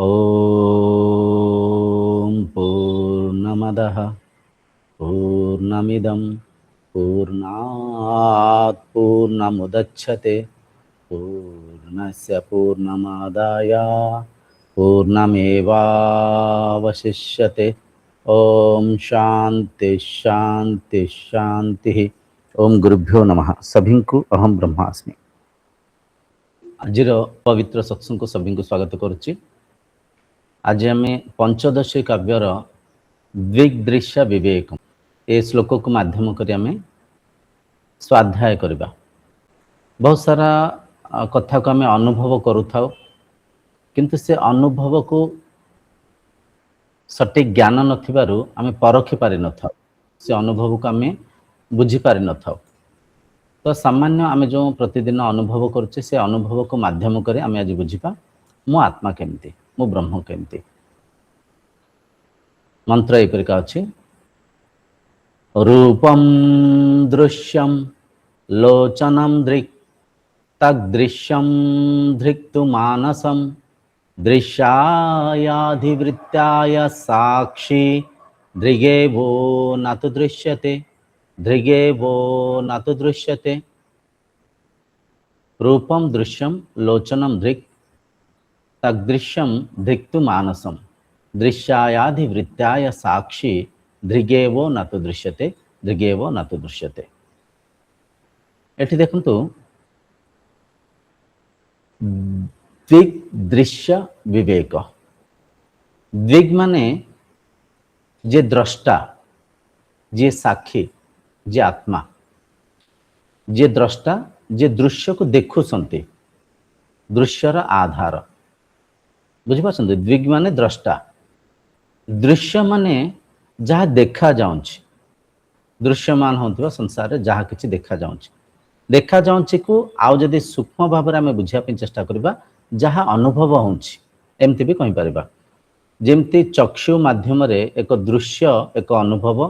ॐ पूर्णमदः पूर्णमिदं पूर्णात् पूर्णमुदच्छते पूर्णस्य पूर्णमादाय पूर्णमेवावशिष्यते। ओम शांति शांति शांति। ओम गुरुभ्यो नमः। सभी को अहम ब्रह्मास्मि। आज पवित्र सत्संग को सभी को स्वागत करुच्ची। आज आम पंचदशी काव्यर द्विगदृश्य विवेक ए श्लोक को माध्यम कर आम स्वाध्याय करवा। बहुत सारा कथा को आम अनुभव करुथाउ, किंतु से अनुभव को सटीक ज्ञान नथिबारु आम परखि पारि नथाउ, से अनुभव को आम बुझी पारि नथाउ। तो सामान्य आम जो प्रतिदिन अनुभव करुचे से अनुभव को माध्यम कर आम आज बुझा मो आत्मा केमती, मो ब्रह्म केमती। मंत्र एपरिका अछि। रूपम दृश्यम लोचनम दृक् तदृश्यम धृक्तु मानसम दृश्यायाधिवृत्ताय साक्षी दृगेवो न तु दृश्यते दृगेवो न तु दृश्यते। रूपम दृश्यम लोचनम दृक् तदृश्यम धृक्तु मानसम दृश्यायाधिवृत्ताय साक्षी दृगेवो न तु दृश्यते दृगेवो न तु दृश्यते। एठी देखंतु द्विग दृश्य विवेक। द्विग माने जे द्रष्टा, जे साक्षी, जे आत्मा, जे द्रष्टा, जे दृश्य को देखुसंती, दृश्यर आधार। बुझिपारछन्ति? द्विग माने द्रष्टा, दृश्य माने जहाँ देखा जाउछि, दृश्यमान होथिबा संसार रे जहाँ किछि देखा जाउछि। देखा जाउछि को आउ जदि सूक्ष्म भाव रे आमे बुझिया पे चेष्टा करबा, जहाँ अनुभव होउछि एमति भी कहि परिबा। जेमति चक्षु माध्यम रे एक दृश्य, एक अनुभव,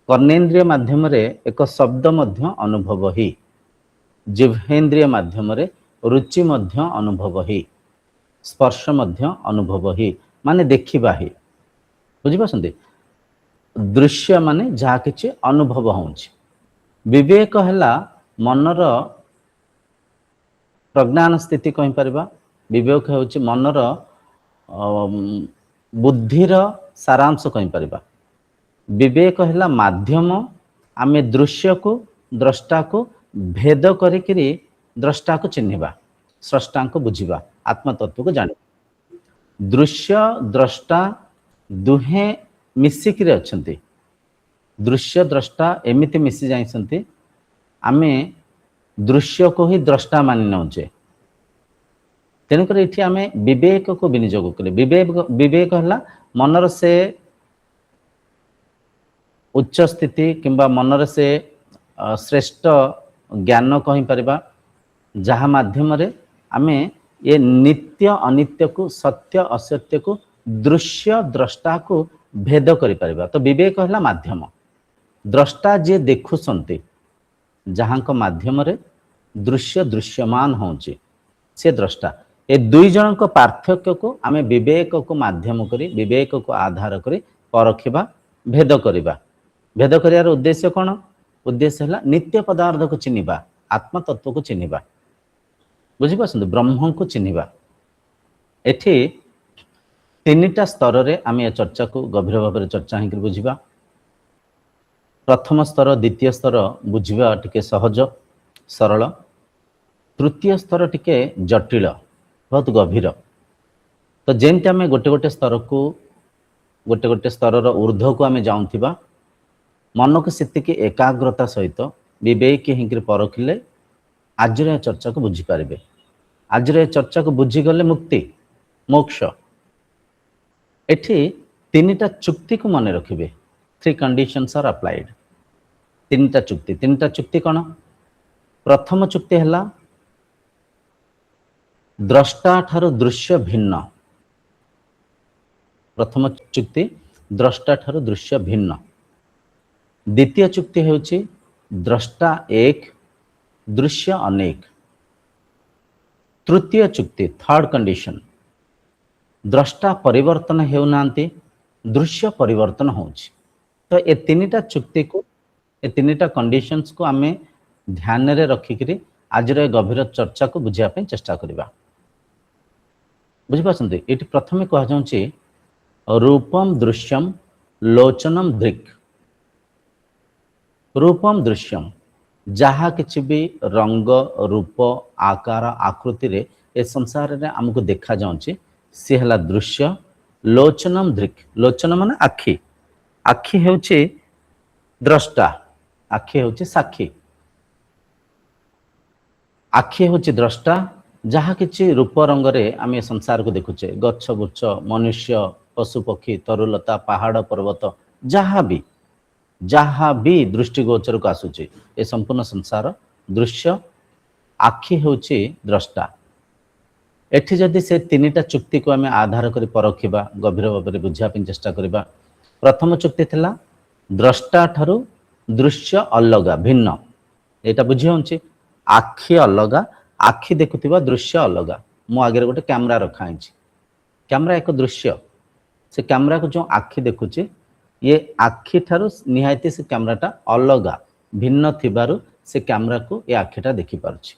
कर्णेन्द्रिय माध्यम रे एक शब्द मध्य अनुभव ही, जिह्वेन्द्रिय माध्यम रे रुचि मध्य अनुभव ही, स्पर्श मध्य अनुभव ही, माने देखिबा ही। बुझिपारछन्ति? दृश्य माने जहाँ किछि अनुभव होउछि। विवेक हला मनर प्रज्ञान स्थिति कहि परिबा। विवेक होउछि मनर बुद्धिर सारांश कहि परिबा। विवेक हला माध्यम आमे दृश्य को, द्रष्टा को भेद करिकरी द्रष्टा को चिन्हिबा, स्रष्टा को बुझिबा, आत्म तत्व को जानि। दृश्य द्रष्टा दुहे मिसिकिरे अछन्ति। दृश्य द्रष्टा एमिति मिसी जाइसन्ति, आमे दृश्य को ही द्रष्टा मानि नौचे। तेणुकर एठी आमे विवेक को विनियोग कले। विवेक हला मनर से उच्च स्थिति किंबा मनर से श्रेष्ठ ज्ञान कहि परिबा, जहाँ माध्यम रे आमे ये नित्य अनित्य को, सत्य असत्य को, दृश्य द्रष्टा को भेद करि परिबा। तो विवेक हला माध्यम। द्रष्टा जे देखुसंती, जहाँ को माध्यम रे दृश्य दृश्यमान होउची, से द्रष्टा। ए दुई जन को पार्थक्य को आमे विवेक को माध्यम करी, विवेक को आधार करी परखिबा, भेद करिबा। भेद करियार उद्देश्य कौन? उद्देश्य हला नित्य पदार्थ को चिन्हिबा, आत्म तत्व को चिन्हिबा। बुझिपारछन्ति? ब्रह्म को चिन्हिबा। एठी तीनिटा स्तर रे आमे चर्चा को गभीर भाव में चर्चा हिकर बुझिबा। प्रथम स्तर, द्वितीय स्तर बुझिबा टिके सहज सरल, तृतीय स्तर टिके जटिल, बहुत गभीर। तो जेमति आमे गोटे गोटे स्तर को, गोटे गोटे स्तर ऊर्ध्व को आमे जाउथिबा, मन को सेतिके एकाग्रता सहित विवेक हिंकर परखिले आजर चर्चा को बुझी पारिबे। आजर चर्चा को बुझी गले मुक्ति, मोक्ष। एठी तीनिटा चुक्ति को मन रखिबे। 3 कंडीशंस आर अप्लाइड। तीनिटा चुक्ति कौन? प्रथम चुक्ति हला द्रष्टा ठारो दृश्य भिन्न। प्रथम चुक्ति द्रष्टा ठारो दृश्य भिन्न। द्वितीय चुक्ति हेउछि द्रष्टा एक, दृश्य अनेक। तृतीय चुक्ति, थर्ड कंडीशन, द्रष्टा परिवर्तन हेउनांती दृश्य परिवर्तन होउछि। तो ए तीनटा चुक्ति को ए तीनटा कंडीशंस को आमे ध्यान रे रखिकरी आज रे गभीर चर्चा को बुझिया पे चेष्टा करिबा। बुझि पाछन्ते एटी प्रथमे कह जाउछि रूपम दृश्यम लोचनम दृक्। रूपम दृश्यम जहा किछि भी रंग रूप आकार आकृति रे ए संसार रे हमको देखा जाउछि से हला दृश्य। लोचनम दृक् लोचन माने आखि आखि हेउछि द्रष्टा आखि हेउछि साक्षी आखि हेउछि द्रष्टा जहा किछि रूप रंग रे आमे संसार को देखुचे गच्छ गुच्छ मनुष्य पशु पक्षी तरुलता पहाड़ पर्वत जहा भी दृष्टिगोचर को आसुचे ए संपूर्ण संसार दृश्य आखि हेउछि द्रष्टा। एठी जदि से तीनटा चुक्ति को आमे आधार करी परखिबा गभीर भाबरे बुझिया पे चेष्टा करिबा। प्रथम चुक्ति थिला द्रष्टा ठारू दृश्य अलगा भिन्न एटा बुझी होछि आखि अलगा आखि देखुथिबा दृश्य अलगा। मो आगे गोटे कैमरा रखा है कैमरा एक दृश्य से कैमरा को जो आखि देखुचे ये आखि ठारू निहायती से कैमराटा अलगा भिन्न थिबारु से कैमरा को ये आखिटा देखि पारुछि।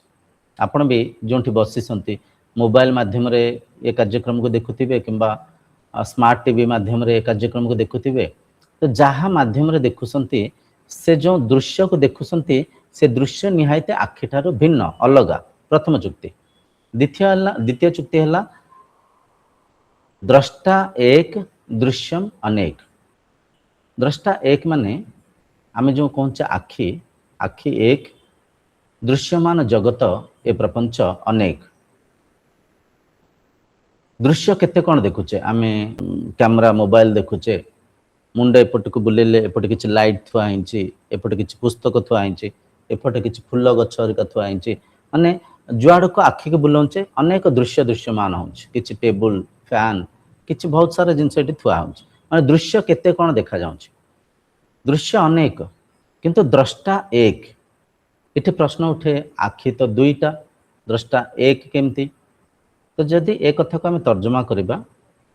आपण भी जोंठी बसी संती मोबाइल माध्यम रे ये कार्यक्रम को देखुथिबे किंबा स्मार्ट टीवी माध्यम रे कार्यक्रम को देखुथिबे तो जहाँ माध्यम रे देखुसंती से जो दृश्य को देखुसंती से दृश्य निहायते आखि ठारू भिन्न अलगा। प्रथम चुक्ति। द्वितीय चुक्ति है द्रष्टा एक दृश्यम अनेक। द्रष्टा एक माने आमे जो कहचे आखि आखि एक दृश्यमान जगत ए प्रपंच अनेक। दृश्य केते कौन देखुचे आमे कैमरा मोबाइल देखुचे मुंड एपट को बुलेले एपट किछि लाइट थुआ हिंची एपट किछि पुस्तक थुआ हिंची एपट किछि फुल गछ हरिका थुआ हिंची माने जुआड़ को आखि के बुलाउचे अनेक दृश्य दृश्यमान होउछ किछि टेबल फैन किछि बहुत सारा जिंस एटी थुआ होउछ माने दृश्य केते कौन देखा जाउछ दृश्य अनेक किंतु द्रष्टा एक। इथे प्रश्न उठे आखि तो दुईटा द्रष्टा एक केमती। तो जदि एक कथा को आम तर्जमा करबा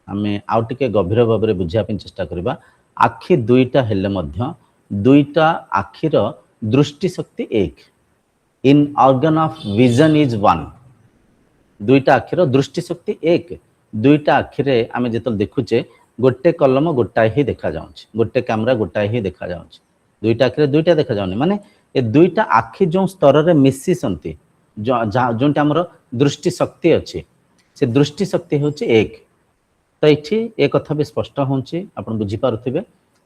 आमे आउ टिके गभीर भाव में बुझिया पे चेष्टा करबा आखि दुईटा हेले मध्य दुईटा आखिर दृष्टि शक्ति एक an organ of vision is one. दुईटा आखिर दृष्टि शक्ति एक दुईटा आखिरे आमे जेतल देखुचे गोटे कलम गोटाए ही देखा जाउछ गोटे कैमरा गोटाए ही देखा जाउछ दुईटा आखिरे दुईटा देखा जाउनी माने ए दुईटा आखि जो स्तर रे मिसी संती जोंटा हमर दृष्टि शक्ति अछि से दृष्टि शक्ति होछि एक। तो ये एक कथा भी स्पष्ट होछि आपण बुझी पारुथिबे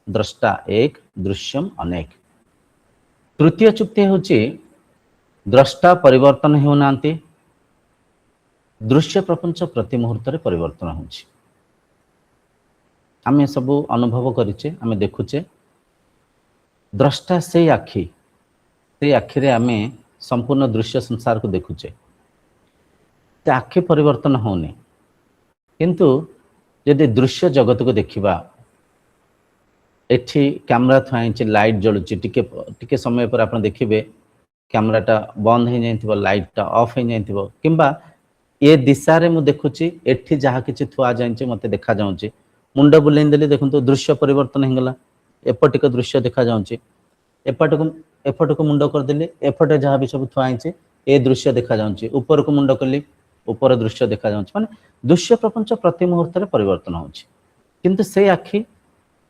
द्रष्टा एक दृश्यम अनेक। तृतीय चुक्ति होछि द्रष्टा परिवर्तन हेउनांती दृश्य प्रपंच प्रति मुहूर्त रे परिवर्तन होछि। आमे सब अनुभव करिचे आमे देखुचे द्रष्टा से आखि रे आमे संपूर्ण दृश्य संसार को देखुचे ते आखि परिवर्तन होनी किंतु यदि दृश्य जगत को देखिबा एठी कैमरा थुआइछि लाइट जलुछि टिके समय पर आपण देखिबे कैमराटा बंद हो जाइथिबो लाइटटा ऑफ हो जाइथिबो किंबा ए दिशा रे मु देखुछि एठी जहा किछि थुआ जाइछि मते देखा जाउछि मुंड बुलेन देली देखंतु दृश्य परिवर्तन हेगला एपटिक दृश्य देखा जाउछि एपट को मुंड कर देली एपटे जहा भी सब थुआइछि ए दृश्य देखा जाउछि ऊपर को मुंड करली ऊपर दृश्य देखा जाउछि माने दृश्य प्रपंच प्रति मुहूर्त रे परिवर्तन होछि किंतु से आखि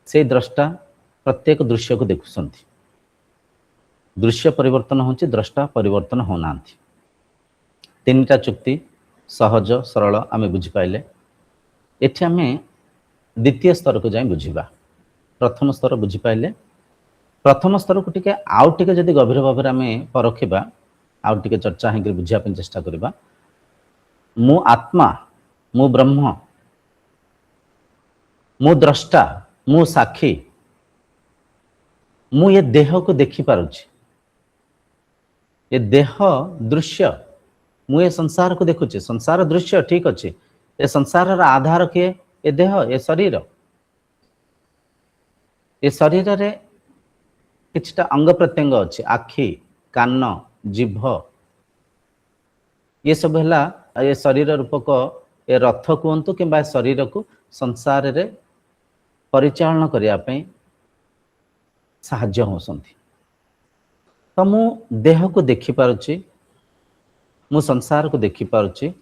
से द्रष्टा प्रत्येक दृश्य को देखुसंती दृश्य परिवर्तन होछि द्रष्टा परिवर्तन होनांती। तीनटा चुक्ति सहज सरल आमे बुझी पाइले एठी आमे द्वितीय स्तर को जाई बुझिबा। प्रथम स्तर बुझी पाइले प्रथम स्तर को टिके आउ टिके जदि गभीर भाव में आमे परखिबा आउ टिके चर्चा हेकि बुझिया पे चेष्टा करबा मु आत्मा मु ब्रह्म मु द्रष्टा मु साक्षी मु ये देह को देखि पारुछि ये देह दृश्य मु ये संसार को देखुछि संसार दृश्य ठीक अछि ये संसार रा आधार के ये देह ये शरीर रे किछटा अंग प्रत्यंग अछि आखि कान जिभ ये सब है ये शरीर रूपक ए रथ कहतु कि शरीर को संसार रे परिचालन करने साहाय्य होसंती। तो मु देह को देखि पारुची, मु संसार को देखि पारुची,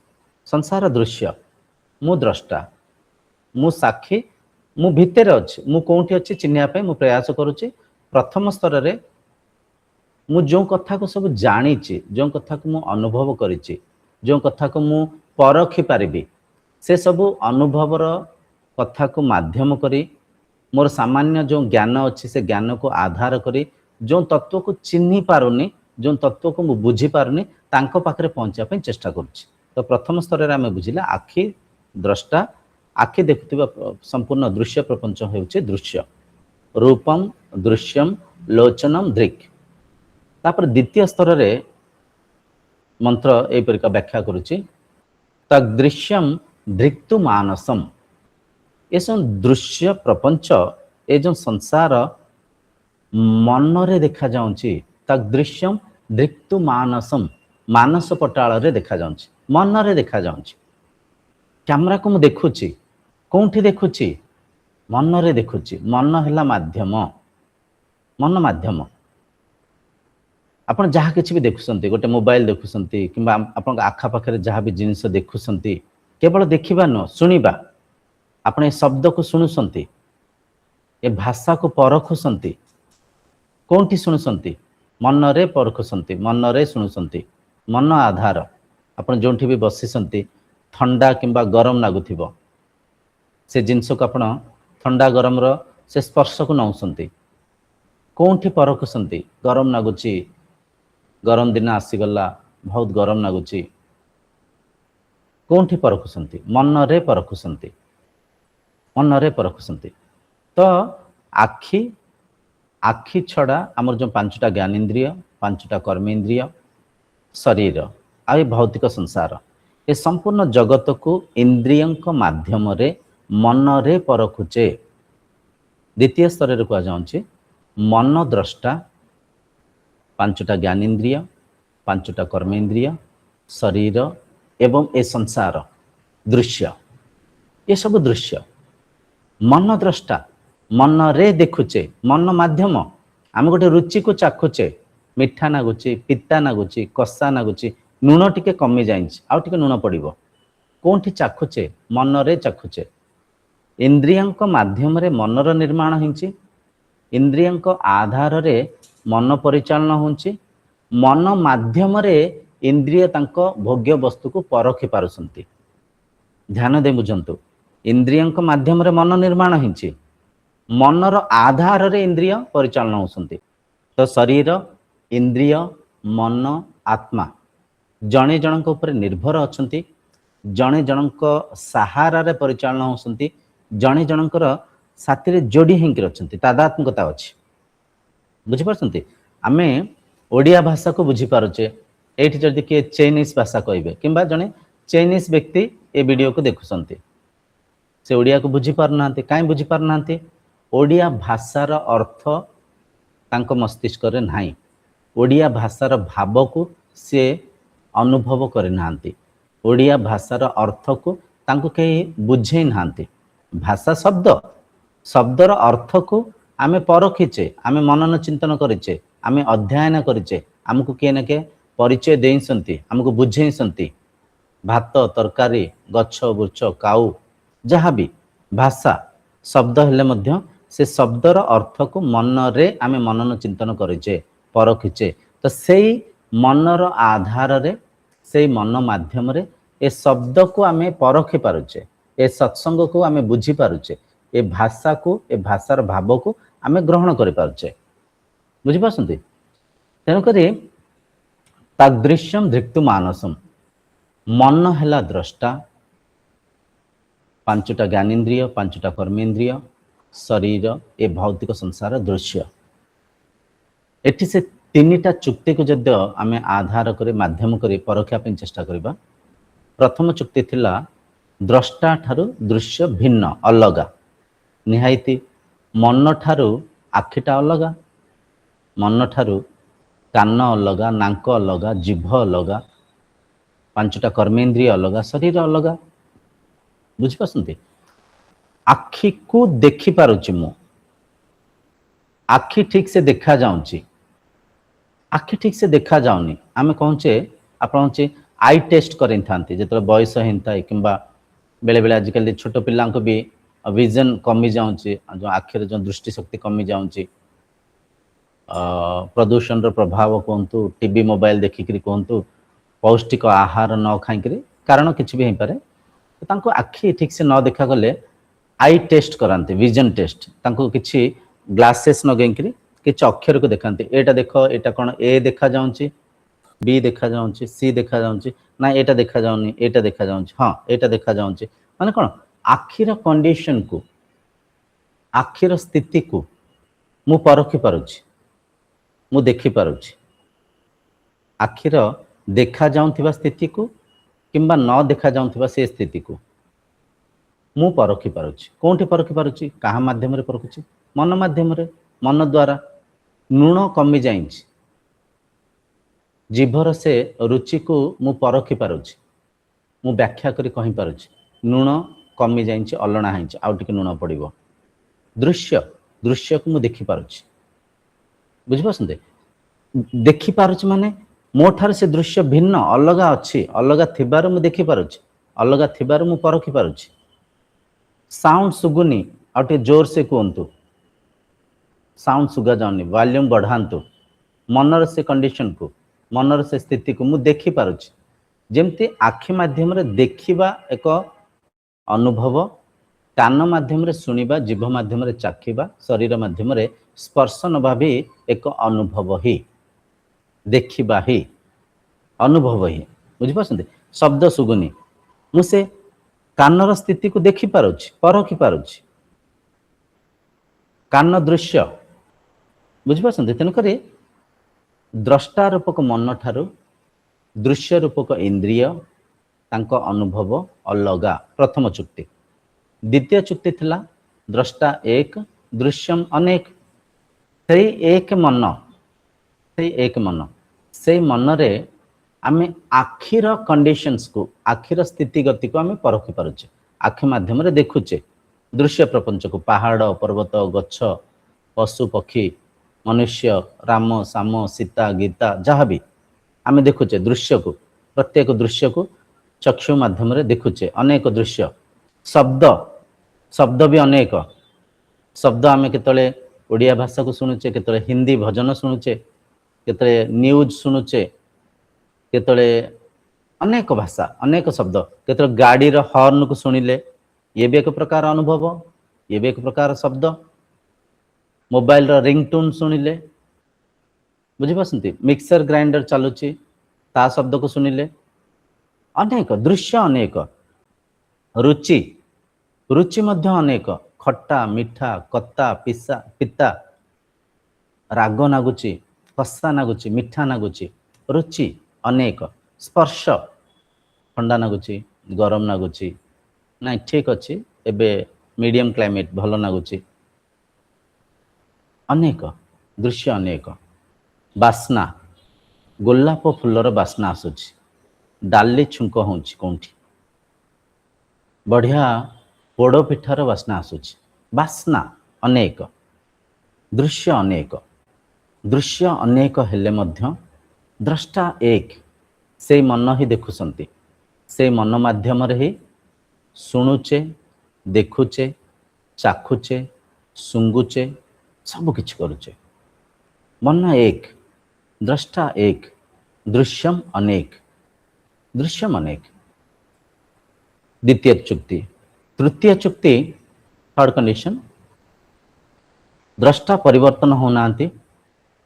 संसार दृश्य, मु द्रष्टा, मु साक्षी, मु भितर अच्छी, मु कौटी अच्छी चिन्ह मु प्रयास करुच्ची। प्रथम स्तर रे मु जो कथा को सब जानी, जो कथा को मु अनुभव करिची, जो कथा को मु परखी पारिबी, से सब अनुभवर कथा को माध्यम करी मोर सामान्य जो ज्ञान अच्छी से ज्ञान को आधार करी जो तत्व को चिन्ही पारुनी, जो तत्व को मु बुझी पारुनी तांको पाखरे पहुंचा पे चेष्टा करुच्ची। तो प्रथम स्तर रे आमे बुझिला आखि द्रष्टा, आखि देखुथिबा संपूर्ण दृश्य प्रपंच हेउचे दृश्य, रूपम दृश्यम लोचनम दृक्। तापर द्वितीय स्तर रे मंत्र ए परिका व्याख्या करुच्ची, तदृश्यम दृक्तु मानसम। ये सब दृश्य प्रपंच ए जो संसार मन रे देखा जाउची, तदृश्यम दृक्तु मानसम, मानस पटाल रे देखा जाउची, मन रे देखा जाउची। कैमरा को मु देखुची, कोठी देखुची, मन रे देखुची। मन हैला माध्यम, मन माध्यम। आपण जहाँ किसी भी देखुसंती, गोटे मोबाइल देखुसंती किंबा आपण आखा पाखरे जहाँ भी जिनिस देखुसंती, केवल देखिबा न सुनिबा, आपण ए शब्द को सुनुसंती, ए भाषा को परखुसंती, कोठी सुनुसंती, मन रे परखुसंती, मन रे सुनुसंती। मन आधार आपण जोंठी भी बसिसंती, ठंडा किंबा गरम लागुथिबो, से जिनिस को आपण ठंडा गरम रो से स्पर्श को नौसंती, कोठी परखुसंती, गरम लागुची, गरम दिन आसीगला, बहुत गरम लगुची, कोठी परखुसंती, मन रे परखुसंती, मन रे परखुसंती। तो आखि, आखि छड़ा आमर जो पांचटा ज्ञानेन्द्रिय, पांचटा कर्मेन्द्रिय, शरीर आ भौतिक संसार, ए संपूर्ण जगत को इंद्रियंक माध्यम रे मन रे परखुचे। द्वितीय स्तर रे कह जाउची मन द्रष्टा, पांचटा ज्ञानेन्द्रिय, पांचटा कर्मेन्द्रिय, शरीर एवं ए संसार दृश्य, ये सब दृश्य। मन द्रष्टा, मन रे देखुचे, मन माध्यम। आम गोटे रुचि को चाखुचे, मिठा नागुची, पिता नागुची, कषा नागुची, लुण टिके कमी जाइछ, आउ टिके लुण पड़िबो, कोठी चाखुचे, मन रे चाखुचे। इंद्रियंक माध्यम रे मनर निर्माण हिंची, इंद्रियंक आधार रे मन परिचालन होची, मन माध्यम रे इंद्रिय तांको भोग्य वस्तु को परखि पारुसंती। ध्यान दे बुझंतु, इंद्रियंक माध्यम रे मन निर्माण हिंची, मनर आधार रे इंद्रिय परिचालन होसंती। तो शरीर, इंद्रिय, मन, आत्मा जणे जनक ऊपर निर्भर अछंती, जणे जनक सहारा रे परिचालन होसंती, जणे जनकर साथी रे जोड़ी हिंकी अछंती, तादात्मकता अछि। बुझी पारछंती, आमे ओडिया भाषा को बुझी पारुचे, एठी जदि के चाइनीज भाषा कहबे किंबा जने चाइनीज व्यक्ति ए वीडियो को देखुसंती, से ओडिया को बुझी पार नांती। काई बुझी पार नांती? ओडिया भाषार अर्थ तांको मस्तिष्क रे नाही, ओडिया भाषार भाव को से अनुभव करे नांती, ओडिया भाषार अर्थ को तांको कहीं बुझे नांती। भाषा शब्द, शब्दर अर्थ को आमे परखिचे, आमे मनन चिंतन करिचे, आमे अध्ययन करिचे, आमको किए ना के परिचय देइसंती, आमको बुझेइसंती। भात, तरकारी, गच्छ वृक्ष, काऊ जहाँ भी भाषा शब्द हेले मध्य से शब्दर अर्थ को मन रे आमे मनन चिंतन करिचे, परखिचे। तो सेई मनर आधार रे, सेई मन माध्यम रे ए शब्द को आमे परखि पारुचे, ए सत्संग को आमे बुझी पारुचे, ए भाषा को, ए भाषार भाव को आमे ग्रहण करि पारुचे। बुझी पासंती? तेणु करी तादृश्यम दृक्तु मानसम, मन हैला द्रष्टा, पांचटा ज्ञानेन्द्रिय, पांचटा कर्मेन्द्रिय, शरीर ए भौतिक संसार दृश्य। एठी से तीनिटा चुक्ति को जद आमे आधार करे माध्यम करे परखिया पे चेष्टा करिबा। प्रथम चुक्ति थिला द्रष्टा ठारू दृश्य भिन्न अलगा, निहायती मन ठारू आखिटा अलगा, मन ठारू कान अलगा, नाक अलगा, जिभ अलगा, पांचटा कर्मेन्द्रिय अलगा, शरीर अलगा। ବୁଝିପାରୁଛନ୍ତି? ଆଖିକୁ ଦେଖିପାରୁଛି ମୁଁ, ଆଖି ଠିକ ସେ ଦେଖା ଯାଉଛି, ଆଖି ଠିକ ସେ ଦେଖା ଯାଉନି। ଆମେ କହୁଛେ ଆପଣ କହୁଛେ ଆଇ ଟେଷ୍ଟ କରିଥାନ୍ତି ଯେତେବେଳେ ବୟସ ହେଇଥାଏ, କିମ୍ବା ବେଳେ ବେଳେ ଆଜିକାଲି ଛୋଟ ପିଲାଙ୍କୁ ବି ଭିଜନ କମି ଯାଉଛି, ଯେଉଁ ଆଖିର ଯେଉଁ ଦୃଷ୍ଟି ଶକ୍ତି କମି ଯାଉଛି, ପ୍ରଦୂଷଣର ପ୍ରଭାବ କୁହନ୍ତୁ, ଟିଭି ମୋବାଇଲ ଦେଖିକିରି କୁହନ୍ତୁ, ପୌଷ୍ଟିକ ଆହାର ନ ଖାଇକିରି, କାରଣ କିଛି ବି ହେଇପାରେ। ତାଙ୍କୁ ଆଖି ଠିକ ସେ ନ ଦେଖାଗଲେ ଆଇ ଟେଷ୍ଟ କରାନ୍ତି, ଭିଜନ ଟେଷ୍ଟ। ତାଙ୍କୁ କିଛି ଗ୍ଲାसेस ଲଗେଇକିରି କିଛି ଅକ୍ଷରକୁ ଦେଖାନ୍ତି, ଏଇଟା ଦେଖ, ଏଇଟା କ'ଣ, ଏ ଦେଖାଯାଉଛି, ବି ଦେଖାଯାଉଛି, ସି ଦେଖାଯାଉଛି, ନା ଏଇଟା ଦେଖାଯାଉନି, ଏଇଟା ଦେଖାଯାଉଛି, ହଁ ଏଇଟା ଦେଖାଯାଉଛି। ମାନେ କ'ଣ, ଆଖିର କଣ୍ଡିସନକୁ, ଆଖିର ସ୍ଥିତିକୁ ମୁଁ ପରଖି ପାରୁଛି, ମୁଁ ଦେଖିପାରୁଛି। ଆଖିର ଦେଖାଯାଉଥିବା ସ୍ଥିତିକୁ କିମ୍ବା ନ ଦେଖାଯାଉଥିବା ସେ ସ୍ଥିତିକୁ ମୁଁ ପରଖି ପାରୁଛି। କୋଉଠି ପରଖି ପାରୁଛି? କାହା ମାଧ୍ୟମରେ ପରଖୁଛି? ମନ ମାଧ୍ୟମରେ, ମନ ଦ୍ୱାରା। ଲୁଣ କମି ଯାଇଛି, ଜିଭର ସେ ରୁଚିକୁ ମୁଁ ପରଖି ପାରୁଛି, ମୁଁ ବ୍ୟାଖ୍ୟା କରି କହିପାରୁଛି ଲୁଣ କମି ଯାଇଛି, ଅଲଣା ହେଇଛି, ଆଉ ଟିକେ ଲୁଣ ପଡ଼ିବ। ଦୃଶ୍ୟ, ଦୃଶ୍ୟକୁ ମୁଁ ଦେଖିପାରୁଛି। ବୁଝିପାରୁଛନ୍ତି? ଦେଖିପାରୁଛି ମାନେ ମୋ ଠାରୁ ସେ ଦୃଶ୍ୟ ଭିନ୍ନ, ଅଲଗା ଅଛି, ଅଲଗା ଥିବାରୁ ମୁଁ ଦେଖିପାରୁଛି, ଅଲଗା ଥିବାରୁ ମୁଁ ପରଖି ପାରୁଛି। ସାଉଣ୍ଡ ଶୁଭୁନି, ଆଉ ଟିକେ ଜୋର ସେ କୁହନ୍ତୁ, ସାଉଣ୍ଡ ଶୁଭା ଯାଉନି, ଭଲ୍ୟୁମ ବଢ଼ାନ୍ତୁ। ମନର ସେ କଣ୍ଡିସନକୁ, ମନର ସେ ସ୍ଥିତିକୁ ମୁଁ ଦେଖିପାରୁଛି। ଯେମିତି ଆଖି ମାଧ୍ୟମରେ ଦେଖିବା ଏକ ଅନୁଭବ, କାନ ମାଧ୍ୟମରେ ଶୁଣିବା, ଜିଭ ମାଧ୍ୟମରେ ଚାଖିବା, ଶରୀର ମାଧ୍ୟମରେ ସ୍ପର୍ଶ ନେବା ବି ଏକ ଅନୁଭବ ହିଁ, ଦେଖିବା ହିଁ, ଅନୁଭବ ହିଁ। ବୁଝିପାରୁଛନ୍ତି? ଶବ୍ଦ ଶୁଭୁନି, ମୁଁ ସେ କାନର ସ୍ଥିତିକୁ ଦେଖିପାରୁଛି, ପରଖି ପାରୁଛି। କାନ ଦୃଶ୍ୟ, ବୁଝିପାରୁଛନ୍ତି? ତେଣୁକରି ଦ୍ରଷ୍ଟା ରୂପକ ମନ ଠାରୁ ଦୃଶ୍ୟ ରୂପକ ଇନ୍ଦ୍ରିୟ, ତାଙ୍କ ଅନୁଭବ ଅଲଗା। ପ୍ରଥମ ଚୁକ୍ତି। ଦ୍ୱିତୀୟ ଚୁକ୍ତି ଥିଲା ଦ୍ରଷ୍ଟା ଏକ, ଦୃଶ୍ୟମ ଅନେକ। ସେଇ ଏକ ମନ, ସେଇ ଏକ ମନ, ସେଇ ମନରେ ଆମେ ଆଖିର କଣ୍ଡିସନ୍ସକୁ, ଆଖିର ସ୍ଥିତିଗତିକୁ ଆମେ ପରଖି ପାରୁଛେ। ଆଖି ମାଧ୍ୟମରେ ଦେଖୁଛେ ଦୃଶ୍ୟ ପ୍ରପଞ୍ଚକୁ, ପାହାଡ଼, ପର୍ବତ, ଗଛ, ପଶୁ, ପକ୍ଷୀ, ମନୁଷ୍ୟ, ରାମ, ଶାମ, ସୀତା, ଗୀତା, ଯାହା ବି ଆମେ ଦେଖୁଛେ ଦୃଶ୍ୟକୁ, ପ୍ରତ୍ୟେକ ଦୃଶ୍ୟକୁ ଚକ୍ଷୁ ମାଧ୍ୟମରେ ଦେଖୁଛେ। ଅନେକ ଦୃଶ୍ୟ, ଶବ୍ଦ, ଶବ୍ଦ ବି ଅନେକ ଶବ୍ଦ। ଆମେ କେତେବେଳେ ଓଡ଼ିଆ ଭାଷାକୁ ଶୁଣୁଛେ, କେତେବେଳେ ହିନ୍ଦୀ ଭଜନ ଶୁଣୁଛେ, କେତେବେଳେ ନ୍ୟୁଜ୍ ଶୁଣୁଛେ, କେତେବେଳେ ଅନେକ ଭାଷା, ଅନେକ ଶବ୍ଦ। କେତେବେଳେ ଗାଡ଼ିର ହର୍ଣ୍ଣକୁ ଶୁଣିଲେ, ଇଏ ବି ଏକ ପ୍ରକାର ଅନୁଭବ, ଇଏ ବି ଏକ ପ୍ରକାର ଶବ୍ଦ। ମୋବାଇଲର ରିଙ୍ଗଟୋନ୍ ଶୁଣିଲେ, ବୁଝିପାରୁଛନ୍ତି? ମିକ୍ସର ଗ୍ରାଇଣ୍ଡର ଚାଲୁଛି, ତା ଶବ୍ଦକୁ ଶୁଣିଲେ, ଅନେକ ଦୃଶ୍ୟ, ଅନେକ ରୁଚି, ରୁଚି ମଧ୍ୟ ଅନେକ। ଖଟା, ମିଠା, କତା, ପିତା, ରାଗ ନାଗୁଛି, କଷା ନାଗୁଛି, ମିଠା ନାଗୁଛି, ରୁଚି ଅନେକ। ସ୍ପର୍ଶ, ଥଣ୍ଡା ନାଗୁଛି, ଗରମ ନାଗୁଛି, ନାଇଁ ଠିକ ଅଛି, ଏବେ ମିଡ଼ିୟମ କ୍ଲାଇମେଟ୍, ଭଲ ନାଗୁଛି, ଅନେକ ଦୃଶ୍ୟ, ଅନେକ। ବାସ୍ନା, ଗୋଲାପ ଫୁଲର ବାସ୍ନା ଆସୁଛି, ଡାଲି ଛୁଙ୍କ ହେଉଛି କେଉଁଠି, ବଢ଼ିଆ ପୋଡ଼ ପିଠାର ବାସ୍ନା ଆସୁଛି। ବାସ୍ନା ଅନେକ, ଦୃଶ୍ୟ ଅନେକ। ଦୃଶ୍ୟ ଅନେକ ହେଲେ ମଧ୍ୟ ଦ୍ରଷ୍ଟା ଏକ, ସେଇ ମନ ହିଁ ଦେଖୁଛନ୍ତି। ସେଇ ମନ ମାଧ୍ୟମରେ ହିଁ ଶୁଣୁଛେ, ଦେଖୁଛେ, ଚାଖୁଛେ, ଶୁଙ୍ଗୁଛେ, ସବୁ କିଛି କରୁଛେ। ମନ ଏକ, ଦ୍ରଷ୍ଟା ଏକ, ଦୃଶ୍ୟମ ଅନେକ, ଦୃଶ୍ୟମ ଅନେକ। ଦ୍ୱିତୀୟ ଚୁକ୍ତି। ତୃତୀୟ ଚୁକ୍ତି, ଥର୍ଡ କଣ୍ଡିସନ, ଦ୍ରଷ୍ଟା ପରିବର୍ତ୍ତନ ହେଉନାହାନ୍ତି,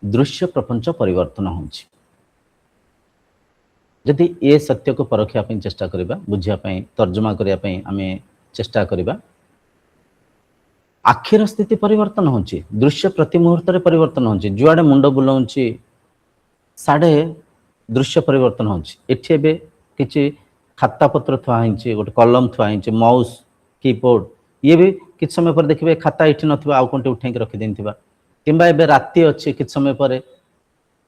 ଦୃଶ୍ୟ ପ୍ରପଞ୍ଚ ପରିବର୍ତ୍ତନ ହେଉଛି। ଯଦି ଏ ସତ୍ୟକୁ ପରଖିବା ପାଇଁ ଚେଷ୍ଟା କରିବା, ବୁଝିବା ପାଇଁ, ତର୍ଜମା କରିବା ପାଇଁ ଆମେ ଚେଷ୍ଟା କରିବା, ଆଖିର ସ୍ଥିତି ପରିବର୍ତ୍ତନ ହେଉଛି, ଦୃଶ୍ୟ ପ୍ରତି ମୁହୂର୍ତ୍ତରେ ପରିବର୍ତ୍ତନ ହେଉଛି। ଯୁଆଡ଼େ ମୁଣ୍ଡ ବୁଲାଉଛି, ସାଡ଼େ ଦୃଶ୍ୟ ପରିବର୍ତ୍ତନ ହେଉଛି। ଏଠି ଏବେ କିଛି ଖାତାପତ୍ର ଥୁଆ ହେଇଛି, ଗୋଟେ କଲମ ଥୁଆ ହେଇଛି, ମାଉସ୍, କିବୋର୍ଡ଼, ଇଏ ବି କିଛି ସମୟ ପରେ ଦେଖିବେ ଖାତା ଏଠି ନଥିବା, ଆଉ କୋଉଠି ଉଠେଇକି ରଖିଦେଇଥିବା। କିମ୍ବା ଏବେ ରାତି ଅଛି, କିଛି ସମୟ ପରେ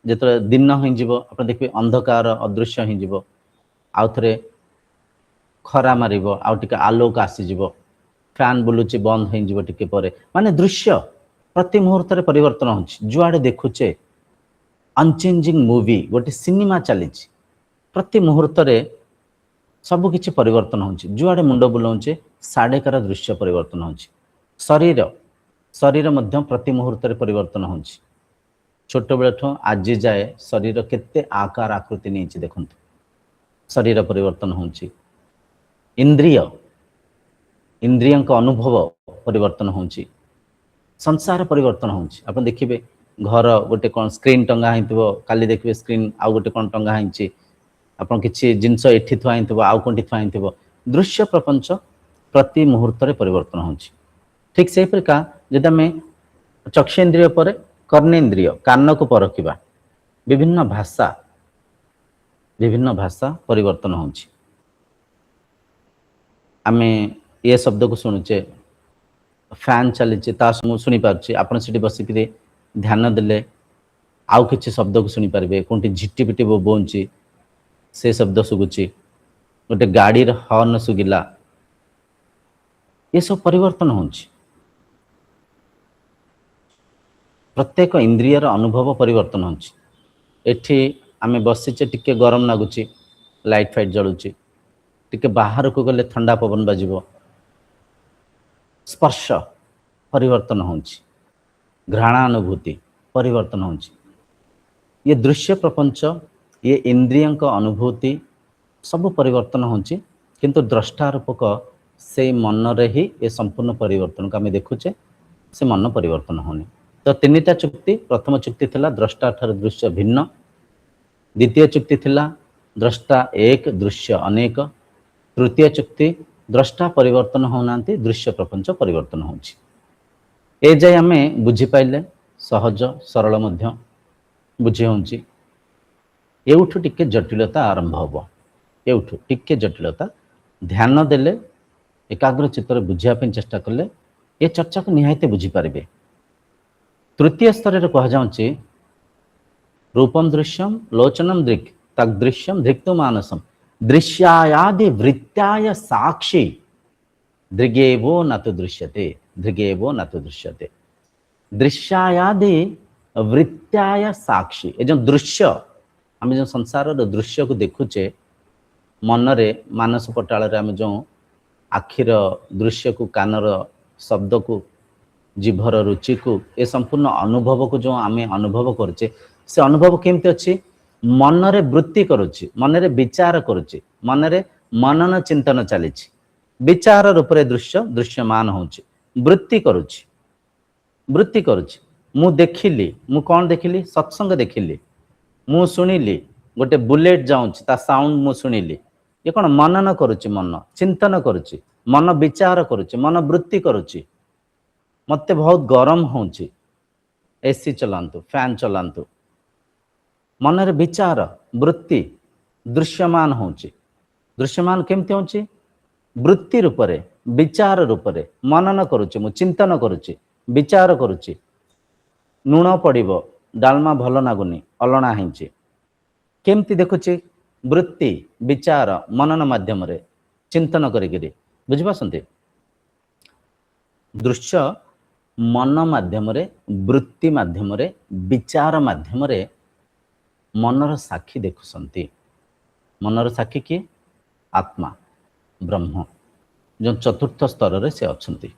ଯେତେବେଳେ ଦିନ ହେଇଯିବ, ଆପଣ ଦେଖିବେ ଅନ୍ଧକାର, ଅଦୃଶ୍ୟ ହେଇଯିବ। ଆଉ ଥରେ ଖରା ମାରିବ ଆଉ ଟିକେ ଆଲୋକ ଆସିଯିବ, ଫ୍ୟାନ୍ ବୁଲୁଛି ବନ୍ଦ ହେଇଯିବ ଟିକେ ପରେ, ମାନେ ଦୃଶ୍ୟ ପ୍ରତି ମୁହୂର୍ତ୍ତରେ ପରିବର୍ତ୍ତନ ହେଉଛି। ଯୁଆଡ଼େ ଦେଖୁଛେ ଅନଚେଞ୍ଜିଂ ମୁଭି, ଗୋଟେ ସିନେମା ଚାଲିଛି, ପ୍ରତି ମୁହୂର୍ତ୍ତରେ ସବୁ କିଛି ପରିବର୍ତ୍ତନ ହେଉଛି। ଯୁଆଡ଼େ ମୁଣ୍ଡ ବୁଲାଉଛେ ସାଡ଼େକାର ଦୃଶ୍ୟ ପରିବର୍ତ୍ତନ ହେଉଛି। ଶରୀର ମଧ୍ୟ ପ୍ରତି ମୁହୂର୍ତ୍ତରେ ପରିବର୍ତ୍ତନ ହେଉଛି। ଛୋଟବେଳଠୁ ଆଜି ଯାଏ ଶରୀର କେତେ ଆକାର ଆକୃତି ନେଇଛି ଦେଖନ୍ତୁ, ଶରୀର ପରିବର୍ତ୍ତନ ହେଉଛି। ଇନ୍ଦ୍ରିୟଙ୍କ ଅନୁଭବ ପରିବର୍ତ୍ତନ ହେଉଛି, ସଂସାର ପରିବର୍ତ୍ତନ ହେଉଛି। ଆପଣ ଦେଖିବେ ଘର ଗୋଟେ କ'ଣ ସ୍କ୍ରିନ୍ ଟଙ୍ଗା ହେଇଥିବ, କାଲି ଦେଖିବେ ସ୍କ୍ରିନ୍ ଆଉ ଗୋଟେ କ'ଣ ଟଙ୍ଗା ହେଇଛି, ଆପଣ କିଛି ଜିନିଷ ଏଠି ଥୁଆ ହେଇଥିବ ଆଉ କେଉଁଠି ଥୁଆ ହେଇଥିବ। ଦୃଶ୍ୟ ପ୍ରପଞ୍ଚ ପ୍ରତି ମୁହୂର୍ତ୍ତରେ ପରିବର୍ତ୍ତନ ହେଉଛି। ଠିକ୍ ସେହିପରିକା ଯଦି ଆମେ ଚକ୍ଷେନ୍ଦ୍ରିୟ ପରେ କର୍ଣ୍ଣେନ୍ଦ୍ରିୟ କାନକୁ ପରଖିବା, ବିଭିନ୍ନ ଭାଷା ପରିବର୍ତ୍ତନ ହେଉଛି। ଆମେ ଏ ଶବ୍ଦକୁ ଶୁଣୁଛେ, ଫ୍ୟାନ୍ ଚାଲିଛି ତା ମୁଁ ଶୁଣିପାରୁଛି, ଆପଣ ସେଠି ବସିକିରି ଧ୍ୟାନ ଦେଲେ ଆଉ କିଛି ଶବ୍ଦକୁ ଶୁଣିପାରିବେ। କେଉଁଠି ଝିଟିପିଟି ବୋବଉଛି ସେ ଶବ୍ଦ ଶୁଭୁଛି, ଗୋଟେ ଗାଡ଼ିର ହର୍ନ ଶୁଭିଲା, ଏସବୁ ପରିବର୍ତ୍ତନ ହେଉଛି। ପ୍ରତ୍ୟେକ ଇନ୍ଦ୍ରିୟର ଅନୁଭବ ପରିବର୍ତ୍ତନ ହେଉଛି। ଏଠି ଆମେ ବସିଛେ, ଟିକେ ଗରମ ଲାଗୁଛି, ଲାଇଟ୍ ଫାଇଟ୍ ଜଳୁଛି, ଟିକେ ବାହାରକୁ ଗଲେ ଥଣ୍ଡା ପବନ ବାଜିବ, ସ୍ପର୍ଶ ପରିବର୍ତ୍ତନ ହେଉଛି, ଘ୍ରାଣାନୁଭୂତି ପରିବର୍ତ୍ତନ ହେଉଛି। ଇଏ ଦୃଶ୍ୟ ପ୍ରପଞ୍ଚ, ଇଏ ଇନ୍ଦ୍ରିୟଙ୍କ ଅନୁଭୂତି ସବୁ ପରିବର୍ତ୍ତନ ହେଉଛି, କିନ୍ତୁ ଦ୍ରଷ୍ଟା ରୂପକ ସେଇ ମନରେ ହିଁ ଏ ସମ୍ପୂର୍ଣ୍ଣ ପରିବର୍ତ୍ତନକୁ ଆମେ ଦେଖୁଛେ, ସେ ମନ ପରିବର୍ତ୍ତନ ହେଉନି। ତ ତିନିଟା ଚୁକ୍ତି, ପ୍ରଥମ ଚୁକ୍ତି ଥିଲା ଦ୍ରଷ୍ଟା ଠାରୁ ଦୃଶ୍ୟ ଭିନ୍ନ, ଦ୍ୱିତୀୟ ଚୁକ୍ତି ଥିଲା ଦ୍ରଷ୍ଟା ଏକ ଦୃଶ୍ୟ ଅନେକ, ତୃତୀୟ ଚୁକ୍ତି ଦ୍ରଷ୍ଟା ପରିବର୍ତ୍ତନ ହେଉନାହାନ୍ତି, ଦୃଶ୍ୟ ପ୍ରପଞ୍ଚ ପରିବର୍ତ୍ତନ ହେଉଛି। ଏ ଯାଏ ଆମେ ବୁଝିପାଇଲେ, ସହଜ ସରଳ ମଧ୍ୟ ବୁଝି ହେଉଛି। ଏଉଠୁ ଟିକେ ଜଟିଳତା ଆରମ୍ଭ ହେବ, ଏଉଠୁ ଟିକେ ଜଟିଳତା। ଧ୍ୟାନ ଦେଲେ, ଏକାଗ୍ର ଚିତ୍ତରେ ବୁଝିବା ପାଇଁ ଚେଷ୍ଟା କଲେ ଏ ଚର୍ଚ୍ଚାକୁ ନିହାତି ବୁଝିପାରିବେ। ତୃତୀୟ ସ୍ତରରେ କୁହାଯାଉଛି ରୂପମ୍ ଦୃଶ୍ୟମ୍ ଲୋଚନମ୍ ଦୃକ୍ ତଦୃଶ୍ୟମ୍ ଧୃକ୍ତୁ ମାନସମ୍ ଦୃଶ୍ୟାୟାଦି ବୃତ୍ତାୟ ସାକ୍ଷୀ ଦୃଗେବୋ ନତୁ ଦୃଶ୍ୟତେ ଦୃଗେବୋ ନତୁ ଦୃଶ୍ୟତେ। ଦୃଶ୍ୟାୟାଦି ବୃତ୍ତାୟ ସାକ୍ଷୀ, ଏ ଯେଉଁ ଦୃଶ୍ୟ, ଆମେ ଯେଉଁ ସଂସାରର ଦୃଶ୍ୟକୁ ଦେଖୁଛେ, ମନରେ ମାନସ ପଟାଳରେ ଆମେ ଯେଉଁ ଆଖିର ଦୃଶ୍ୟକୁ, କାନର ଶବ୍ଦକୁ, ଜିଭର ରୁଚିକୁ, ଏ ସମ୍ପୂର୍ଣ୍ଣ ଅନୁଭବକୁ ଯେଉଁ ଆମେ ଅନୁଭବ କରୁଛେ, ସେ ଅନୁଭବ କେମିତି ଅଛି? ମନରେ ବୃତ୍ତି କରୁଛି, ମନରେ ବିଚାର କରୁଛି, ମନରେ ମନନ ଚିନ୍ତନ ଚାଲିଛି, ବିଚାର ରୂପରେ ଦୃଶ୍ୟ ଦୃଶ୍ୟମାନ ହେଉଛି, ବୃତ୍ତି କରୁଛି। ମୁଁ ଦେଖିଲି, ମୁଁ କ'ଣ ଦେଖିଲି? ସତ୍ସଙ୍ଗ ଦେଖିଲି, ମୁଁ ଶୁଣିଲି ଗୋଟେ ବୁଲେଟ୍ ଯାଉଛି, ତା ସାଉଣ୍ଡ ମୁଁ ଶୁଣିଲି। ଏ କ'ଣ? ମନନ କରୁଛି, ମନ ଚିନ୍ତନ କରୁଛି, ମନ ବିଚାର କରୁଛି, ମନ ବୃତ୍ତି କରୁଛି। ମୋତେ ବହୁତ ଗରମ ହେଉଛି, ଏସି ଚଲାନ୍ତୁ, ଫ୍ୟାନ୍ ଚଲାନ୍ତୁ। ମନରେ ବିଚାର, ବୃତ୍ତି ଦୃଶ୍ୟମାନ ହେଉଛି। ଦୃଶ୍ୟମାନ କେମିତି ହେଉଛି? ବୃତ୍ତି ରୂପରେ, ବିଚାର ରୂପରେ ମନନ କରୁଛି, ମୁଁ ଚିନ୍ତନ କରୁଛି, ବିଚାର କରୁଛି। ଲୁଣ ପଡ଼ିବ, ଡାଲମା ଭଲ ଲାଗୁନି, ଅଲଣା ହେଇଛି। କେମିତି ଦେଖୁଛି? ବୃତ୍ତି, ବିଚାର, ମନନ ମାଧ୍ୟମରେ ଚିନ୍ତନ କରିକିରି। ବୁଝିପାରୁଛନ୍ତି? ଦୃଶ୍ୟ ମନ ମାଧ୍ୟମରେ, ବୃତ୍ତି ମାଧ୍ୟମରେ, ବିଚାର ମାଧ୍ୟମରେ ମନର ସାକ୍ଷୀ ଦେଖୁଛନ୍ତି। ମନର ସାକ୍ଷୀ କିଏ? ଆତ୍ମା, ବ୍ରହ୍ମ, ଯେଉଁ ଚତୁର୍ଥ ସ୍ତରରେ ସେ ଅଛନ୍ତି।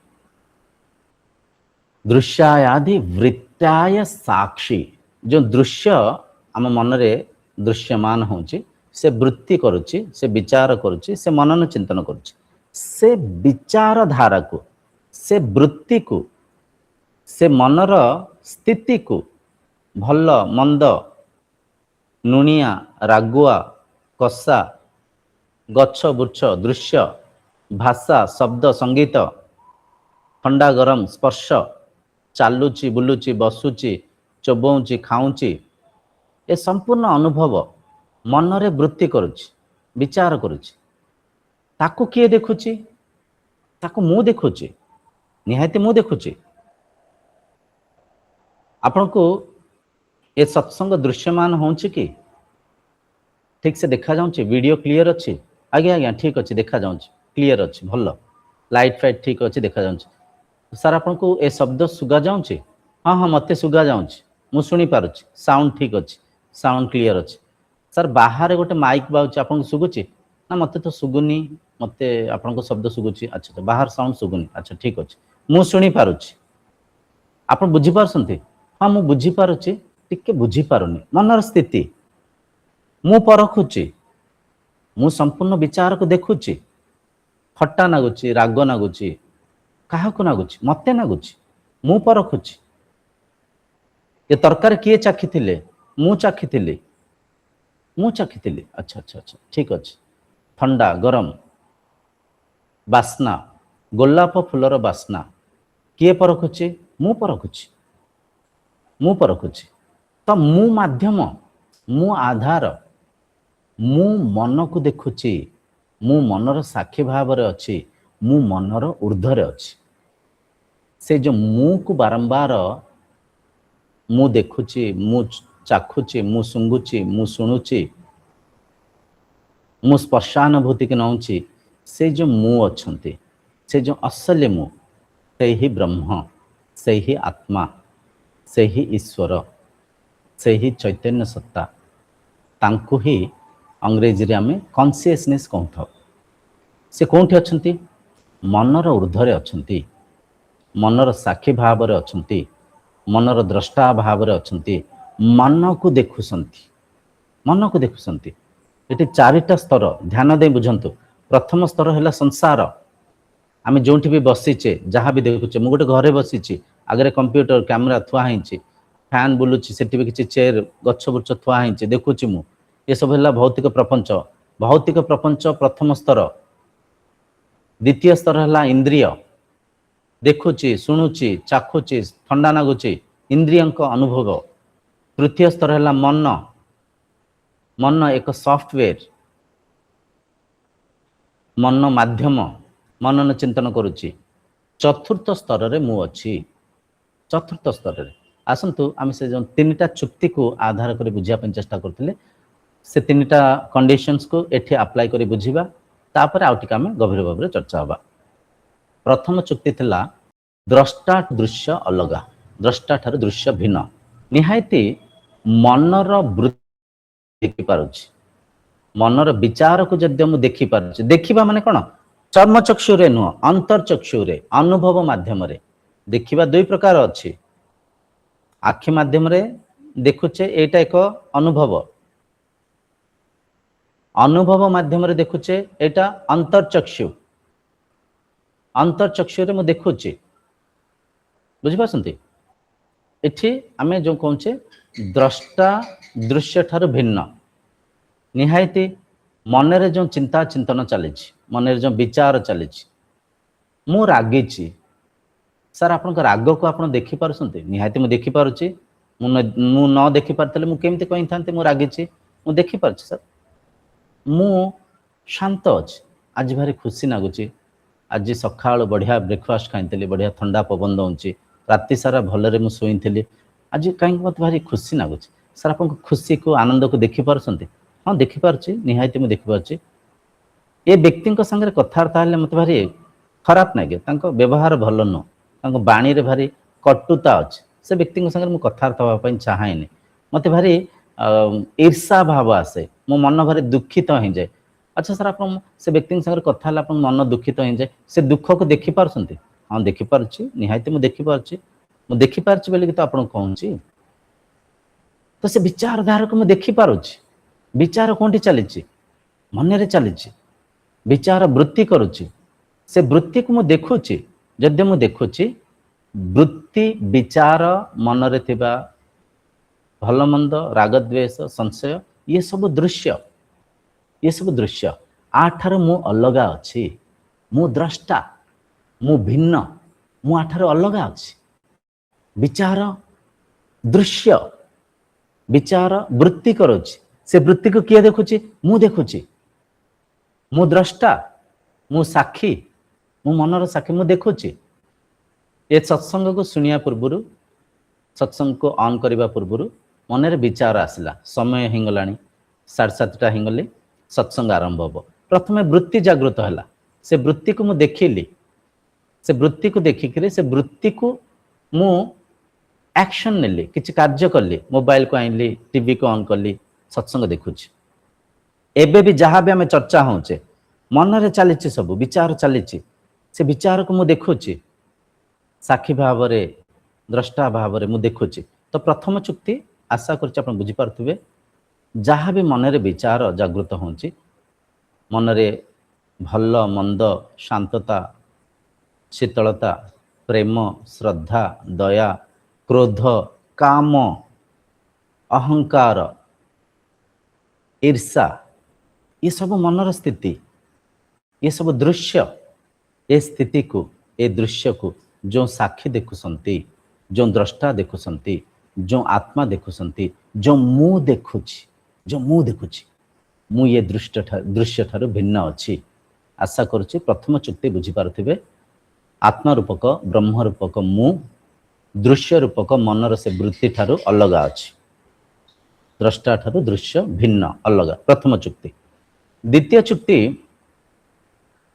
ଦୃଶ୍ୟାୟାଦି ବୃତ୍ତାୟ ସାକ୍ଷୀ, ଯେଉଁ ଦୃଶ୍ୟ ଆମ ମନରେ ଦୃଶ୍ୟମାନ ହେଉଛି, ସେ ବୃତ୍ତି କରୁଛି, ସେ ବିଚାର କରୁଛି, ସେ ମନନ ଚିନ୍ତନ କରୁଛି। ସେ ବିଚାର ଧାରାକୁ, ସେ ବୃତ୍ତିକୁ, ସେ ମନର ସ୍ଥିତିକୁ, ଭଲ ମନ୍ଦ, ଲୁଣିଆ ରାଗୁଆ, କଷା, ଗଛ ବୃକ୍ଷ, ଦୃଶ୍ୟ, ଭାଷା, ଶବ୍ଦ, ସଙ୍ଗୀତ, ଥଣ୍ଡା ଗରମ, ସ୍ପର୍ଶ, ଚାଲୁଛି ବୁଲୁଛି, ବସୁଛି, ଚୋବଉଛି, ଖାଉଛି, ଏ ସମ୍ପୂର୍ଣ୍ଣ ଅନୁଭବ ମନରେ ବୃତ୍ତି କରୁଛି, ବିଚାର କରୁଛି। ତାକୁ କିଏ ଦେଖୁଛି? ତାକୁ ମୁଁ ଦେଖୁଛି, ନିହାତି ମୁଁ ଦେଖୁଛି। ଆପଣଙ୍କୁ ଏ ସତ୍ସଙ୍ଗ ଦୃଶ୍ୟମାନ ହେଉଛି କି? ଠିକ୍ ସେ ଦେଖାଯାଉଛି? ଭିଡ଼ିଓ କ୍ଲିଅର ଅଛି? आज्ञा आज्ञा ठीक अच्छे देखा जाऊँ क्लीयर अच्छे भल लाइट फाइट ठीक अच्छे देखा जाऊँ सर आपको ए शब्द सुगा जाऊँ हाँ हाँ मत सुगा जाऊँ मु शुणी पारुछि साउंड ठीक अच्छे साउंड क्लीयर अच्छे सर बाहर गोटे माइक बाजू आपको शुगुची ना मत तो शुगुनी मत आपको शब्द शुगुची अच्छा अच्छा बाहर साउंड शुगुनी अच्छा ठीक अच्छे मु शुणी पारुछि आप बुझीपार हाँ मु बुझीपारुछि टिके बुझीपारुनी मनर स्थिति मु परखुची मु संपूर्ण विचार को देखुची खट्टा नागुची राग नागुची क्या नागुची मत नागुची मु परखुची ये तरकारी किए चाखी मु चाखी अच्छा अच्छा अच्छा ठीक अच्छे ठंडा गरम बास्ना गोलाप फुलर बास्ना किए परखुची मु परखुची तो मु माध्यम मु आधार मु मन को देखुची मु मनर साक्षी भाव अच्छी मु मनर ऊर्ध्वर अच्छी से जो मु को बारंबार मु देखुची मु चाखुची मु सुंगुची मु शुणुची मु स्पर्शानुभूति की नौची से जो मु अच्छंती से जो असली मु से ही ब्रह्म से ही आत्मा से ही ईश्वर से ही चैतन्य सत्ता तांको ही अंग्रेजी रे आमे कॉन्शियसनेस कहता से कौन अच्छंती मनर ऊर्ध्वर अच्छंती मनर साक्षी भाव अच्छंती मनर द्रष्टा भाव अच्छंती मन को देखुसंती ये चारिटा स्तर ध्यान दे बुझंतु प्रथम स्तर है संसार आम जो भी बसीचे जहाँ भी देखुचे मुझे गोटे घरे बसीची आगे कंप्यूटर कैमरा थुआई फैन बुलूची से किसी चेयर गछ बुछ थुआई देखुची मु ये सब है भौतिक प्रपंच प्रथम स्तर द्वितीय स्तर है इंद्रिय देखुची शुणुची चाखुची ठंडा नागुची इंद्रियों अनुभव तृतीय स्तर है मन एक सॉफ्टवेयर मन माध्यम मनन चिंतन करुच्ची चतुर्थ स्तर रे मु अच्छी चतुर्थ स्तर रे आसतु आम से जो तीनटा चुक्ति को आधार कर बुझापी चेष्टा करते से तीनटा कंडीशंस को एठी अप्लाई करी बुझीबा तापर आउटिक आम गभीर भाव में चर्चा हवा प्रथम चुक्ति थिला द्रष्टा दृश्य अलगा द्रष्टा ठार दृश्य भिन्न निहायती मनर वृत्ति देखि पारुछि मनर विचार को जदि मु देखि पारुछि देखिबा माने कोन चर्मचक्षु रे नुह अंतरचक्षु रे अनुभव माध्यम रे देखिबा दुई प्रकार अछि आखि माध्यम रे देखुचे एटा एक अनुभव माध्यम रे देखुचे एटा अंतरचक्षु रे मु देखुची बुझी पासंती एठी आमे जो कहूचे द्रष्टा दृश्य ठार भिन्न निहायती मन रे जो चिंता चिंतन चली मन रे जो विचार चली मु रागी सर आप राग को आप देखी पार्टी निहायती मुझे देखिपारे मु न देखी पार्थे मुझे कही था मुझे रागी मुझे देखिपार सर मु शांत अच्छे आज भारी खुशी लगुच आज सका बढ़िया ब्रेकफास्ट खाई बढ़िया ठंडा पवन दौची राति सारा भलरे मुझे शोई आज कहीं मत भारी खुशी लगुच सर आप खुशी को आनंद को देखिपारे हाँ देखिपारे निहायती मुझे देखिपारे ये व्यक्ति सागर कथबार्ता मत भारी खराब लगे व्यवहार भल नुह बाणी रे भारी कटुता अच्छे से व्यक्ति सागर मुझे कथबार्ता हाँपाई चाहेनि मत भारी ईर्षा भाव आसे मो मन भारी दुखित हो जाए अच्छा सर आप से व्यक्ति सागर कथा मन दुखित हो जाए से दुख को देखिपारे हाँ देखिपारे निहायती मुझे देखिपारे बोलिक तो आपको कहूँ तो से विचारधारा को मुझे देखिपारुछि विचार कौटी चली मन रे चली विचार वृत्ति करुच्ची से वृत्ति को मुझे देखुची जदि मुझे देखुची वृत्ति विचार मन रे थिबा भल मंद रागद्वेष संशय ये सब दृश्य आठार मु अलगा अच्छी मु द्रष्टा मु भिन्न मु आठार अलगा अच्छी विचार दृश्य विचार वृत्ति करुच्ची से वृत्ति को किए देखुची मु द्रष्टा मु साक्षी मु मनर साक्षी मु देखुची ये सत्संग को शुणिया पूर्व सत्संग को ऑन करने पूर्व मन रे विचार आसला समय हिंगलानी 7:30 हिंगले सत्संग आरंभ हम प्रथमे वृत्ति जागृत है, से वृत्ति को मुझे देखिली, से वृत्ति को देखिक से वृत्ति को मु एक्शन नेली, किसी कार्य कली, मोबाइल को आइली, टीवी को ऑन कली, सत्संग देखुची। एबे भी जहाँ भी आम चर्चा होचे मन रे चली सब विचार चली, से विचार को मुझे देखुची, साक्षी भाव रे द्रष्टा भाव रे मुझे देखुची। तो प्रथम चुक्ति आशा कर बुझीपारे, जहाँ भी मन रे विचार जागृत होची, मन रे भल मंद शांतता शीतलता प्रेम श्रद्धा दया क्रोध काम अहंकार ईर्षा, ये सब मनर स्थिति, ये सब दृश्य, ए स्थिति को ए दृश्य को जो साक्षी देखुंती, जो द्रष्टा देखुंती, जो आत्मा देखुंती, जो मु देखुची, जो मु देखुची, मु ये दृश्य ठारू भिन्न अच्छी। आशा करुच्ची प्रथम चुक्ति बुझीपारे, आत्मा रूपक ब्रह्म रूपक मु दृश्य रूपक मनर से वृत्ति ठारू अलग अच्छी, द्रष्टा ठारू दृश्य भिन्न अलग, प्रथम चुक्ति। द्वितीय चुक्ति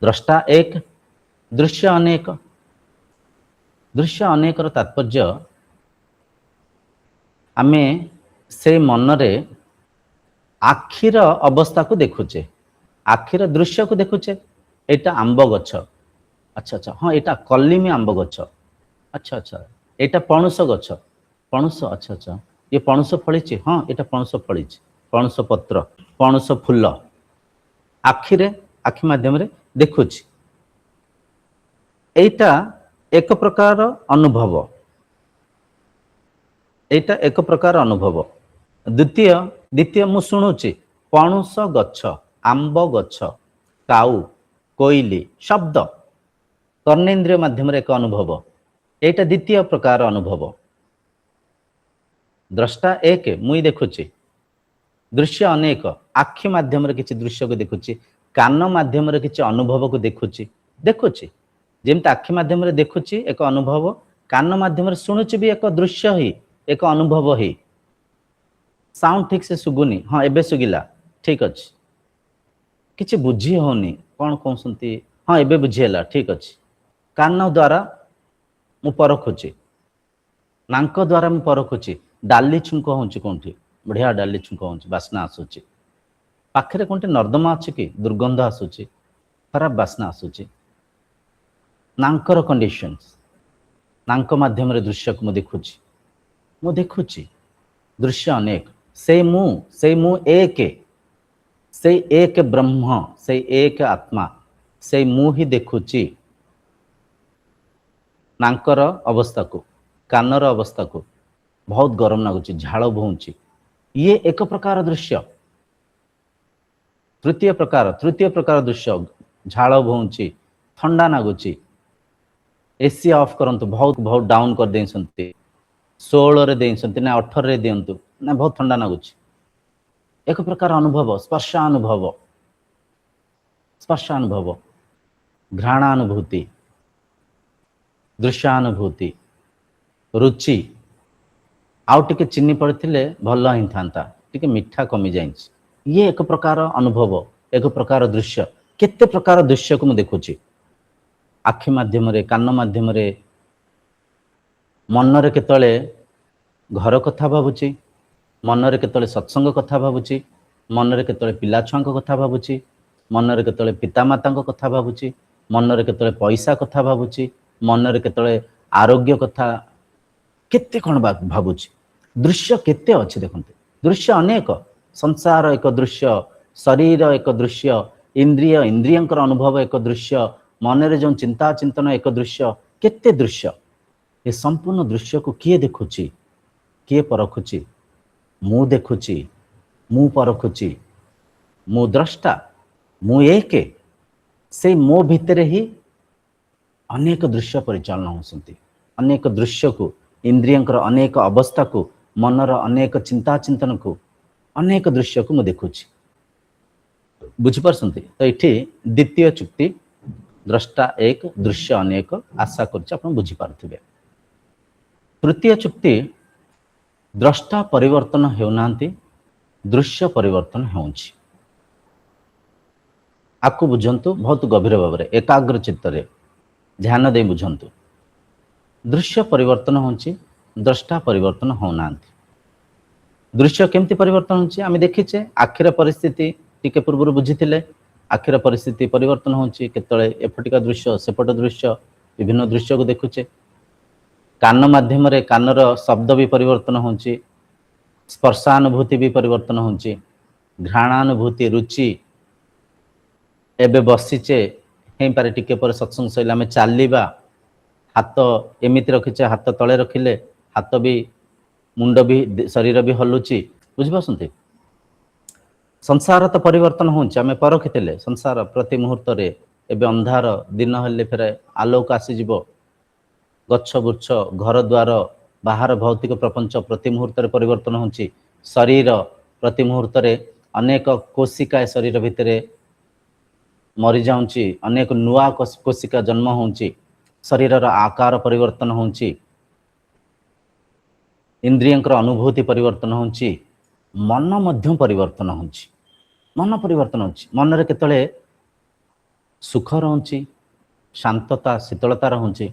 द्रष्टा एक दृश्य अनेक। दृश्य अनेकर तात्पर्य आमे से मनरे आखिर अवस्था को देखुचे, आखिर दृश्य को देखुचे, एटा आंब गछ, अच्छा अच्छा हाँ एटा कलिमी आंब गछ, अच्छा अच्छा एटा पणस गछ, पणस अच्छा अच्छा ये पणस फली, हाँ एटा पणस फली, पणस पत्र पणस फूल आखिरे आखि माध्यम रे देखुची, एटा एक प्रकार अनुभव, एटा एक प्रकार अनुभव। द्वितीय द्वितीय मु शुणुची पणस गछ आंब गछ काऊ कोइली शब्द कर्णेन्द्रिय माध्यम एक अनुभव, एटा द्वितीय प्रकार अनुभव। द्रष्टा एक मुई देखुची, दृश्य अनेक आखि माध्यम किसी दृश्य को देखुची, कान माध्यम किसी अनुभव को देखुची, देखुची जेमती आखि माध्यम देखुची एक अनुभव, कान माध्यम शुणुची भी एक दृश्य ही एक अनुभव ही। साउंड ठीक से सुगुनी, हाँ एबे सुगिला ठीक अच्छे, किसी बुझी होनी कौन कहते, हाँ एबे बुझीला ठीक अच्छे। कान द्वारा मु परखुची, नाक द्वारा मु परखुची, डाली छुंक होची कौटी बढ़िया डाली छुंक होची बास्ना आसूची, पाखे कौटे नर्दमा अच्छी कि दुर्गंध आसूची खराब बास्ना आसूची। नाकर कंडीशंस नाक माध्यम दृश्य को मु देखुची दृश्य अनेक, से मु एक, से एक ब्रह्म, से एक आत्मा, से मु ही देखुची नाकर अवस्था को, कानर अवस्था को, बहुत गरम लगुच झाड़ बोची, ये एक प्रकार दृश्य। तृतीय प्रकार दृश्य झाड़ बोची ठंडा लगुच, एसी ऑफ करंतु, बहुत बहुत डाउन कर दे 16 रे देइसंती ना 18 रे दियंतु ना, बहुत ठंडा लगुच, एक प्रकार अनुभव, स्पर्शानुभव, स्पर्शानुभव घ्राणानुभूति दृश्यानुभूति रुचि, आउ टिके चीनी पड़े भल ही था, टिके मीठा कमी जाए, ये एक प्रकार अनुभव, एक प्रकार दृश्य। केते प्रकार दृश्य को मुझे देखुची आखि माध्यम कान माध्यम मनरे केतले घर कथा भावुची, मनरे केतले सत्संग कथा भावुची, मनरे केतले पिला छुआ कथा भावुची, मनरे केतले पितामाता कथा भावुची, मनरे केतले पैसा कथा भावुची, मनरे केतले आरोग्य कथा, केते कौन भावुची। दृश्य केते अच्छे देखते, दृश्य अनेक, संसार एक दृश्य, शरीर एक दृश्य, इंद्रिय इंद्रियंकर अनुभव एक दृश्य, मनरे जो चिंता चिंतन एक दृश्य, केते दृश्य। ये संपूर्ण दृश्य को किए देखुची, किए परखुची, मु देखुची, मु परखुची, मु द्रष्टा, मु एक, से मो भितर ही अनेक दृश्य परिचालन होती, अनेक दृश्य को, इंद्रियंकर अनेक अवस्था को, मनर अनेक चिंता चिंतन को, अनेक दृश्य को मु देखुची। बुझीपारसंती तो ये द्वितीय चुक्ति द्रष्टा एक दृश्य अनेक, आशा कर बुझीपारे। तृतीय चुक्ति द्रष्टा परिवर्तन होना, दृश्य परिवर्तन होउछि। आपको बुझंतु बहुत गभीर भाव में एकाग्र चित्त रे ध्यान दे बुझंतु। दृश्य परिवर्तन होची, द्रष्टा परिवर्तन होना। दृश्य केमती परिवर्तन होची आमे देखिचे, आखिर परिस्थिति टिके पूर्व बुझीथिले, आखिर परिस्थिति परिवर्तन होची, केतळे एफटिका दृश्य सेपट दृश्य विभिन्न दृश्य को देखुचे। कान माध्यम रे कानर शब्द भी परिवर्तन होची, स्पर्शानुभूति भी परिवर्तन होची, घ्राणानुभूति रुचि एबे बसीचे हे पारे टिके पर सत्संग सैला में चालीबा, हाथ एमिति रखिचे, हाथ तले रखिले हाथ भी मुंड भी शरीर भी हलुची, बुझिपारछन्ते। संसार तो परिवर्तन होची, आमे परखिथिले संसार प्रति मुहूर्त रे एबे अंधार दिन हेले फेर आलोक आसी जिवो, गच्छ वृक्ष घर द्वार बाहर भौतिक प्रपंच प्रति मुहूर्त रे परिवर्तन होची। शरीर प्रति मुहूर्त रे अनेक कोशिका शरीर भितरे मरी जाउची, अनेक नुआ कोशिका जन्म होची, शरीर आकार परिवर्तन होची, इंद्रियंकर अनुभूति परिवर्तन होची, मन मध्य परिवर्तन होची। मन परिवर्तन होची, मन रे केतळे सुख रहउची, शांतता शीतलता रहउची,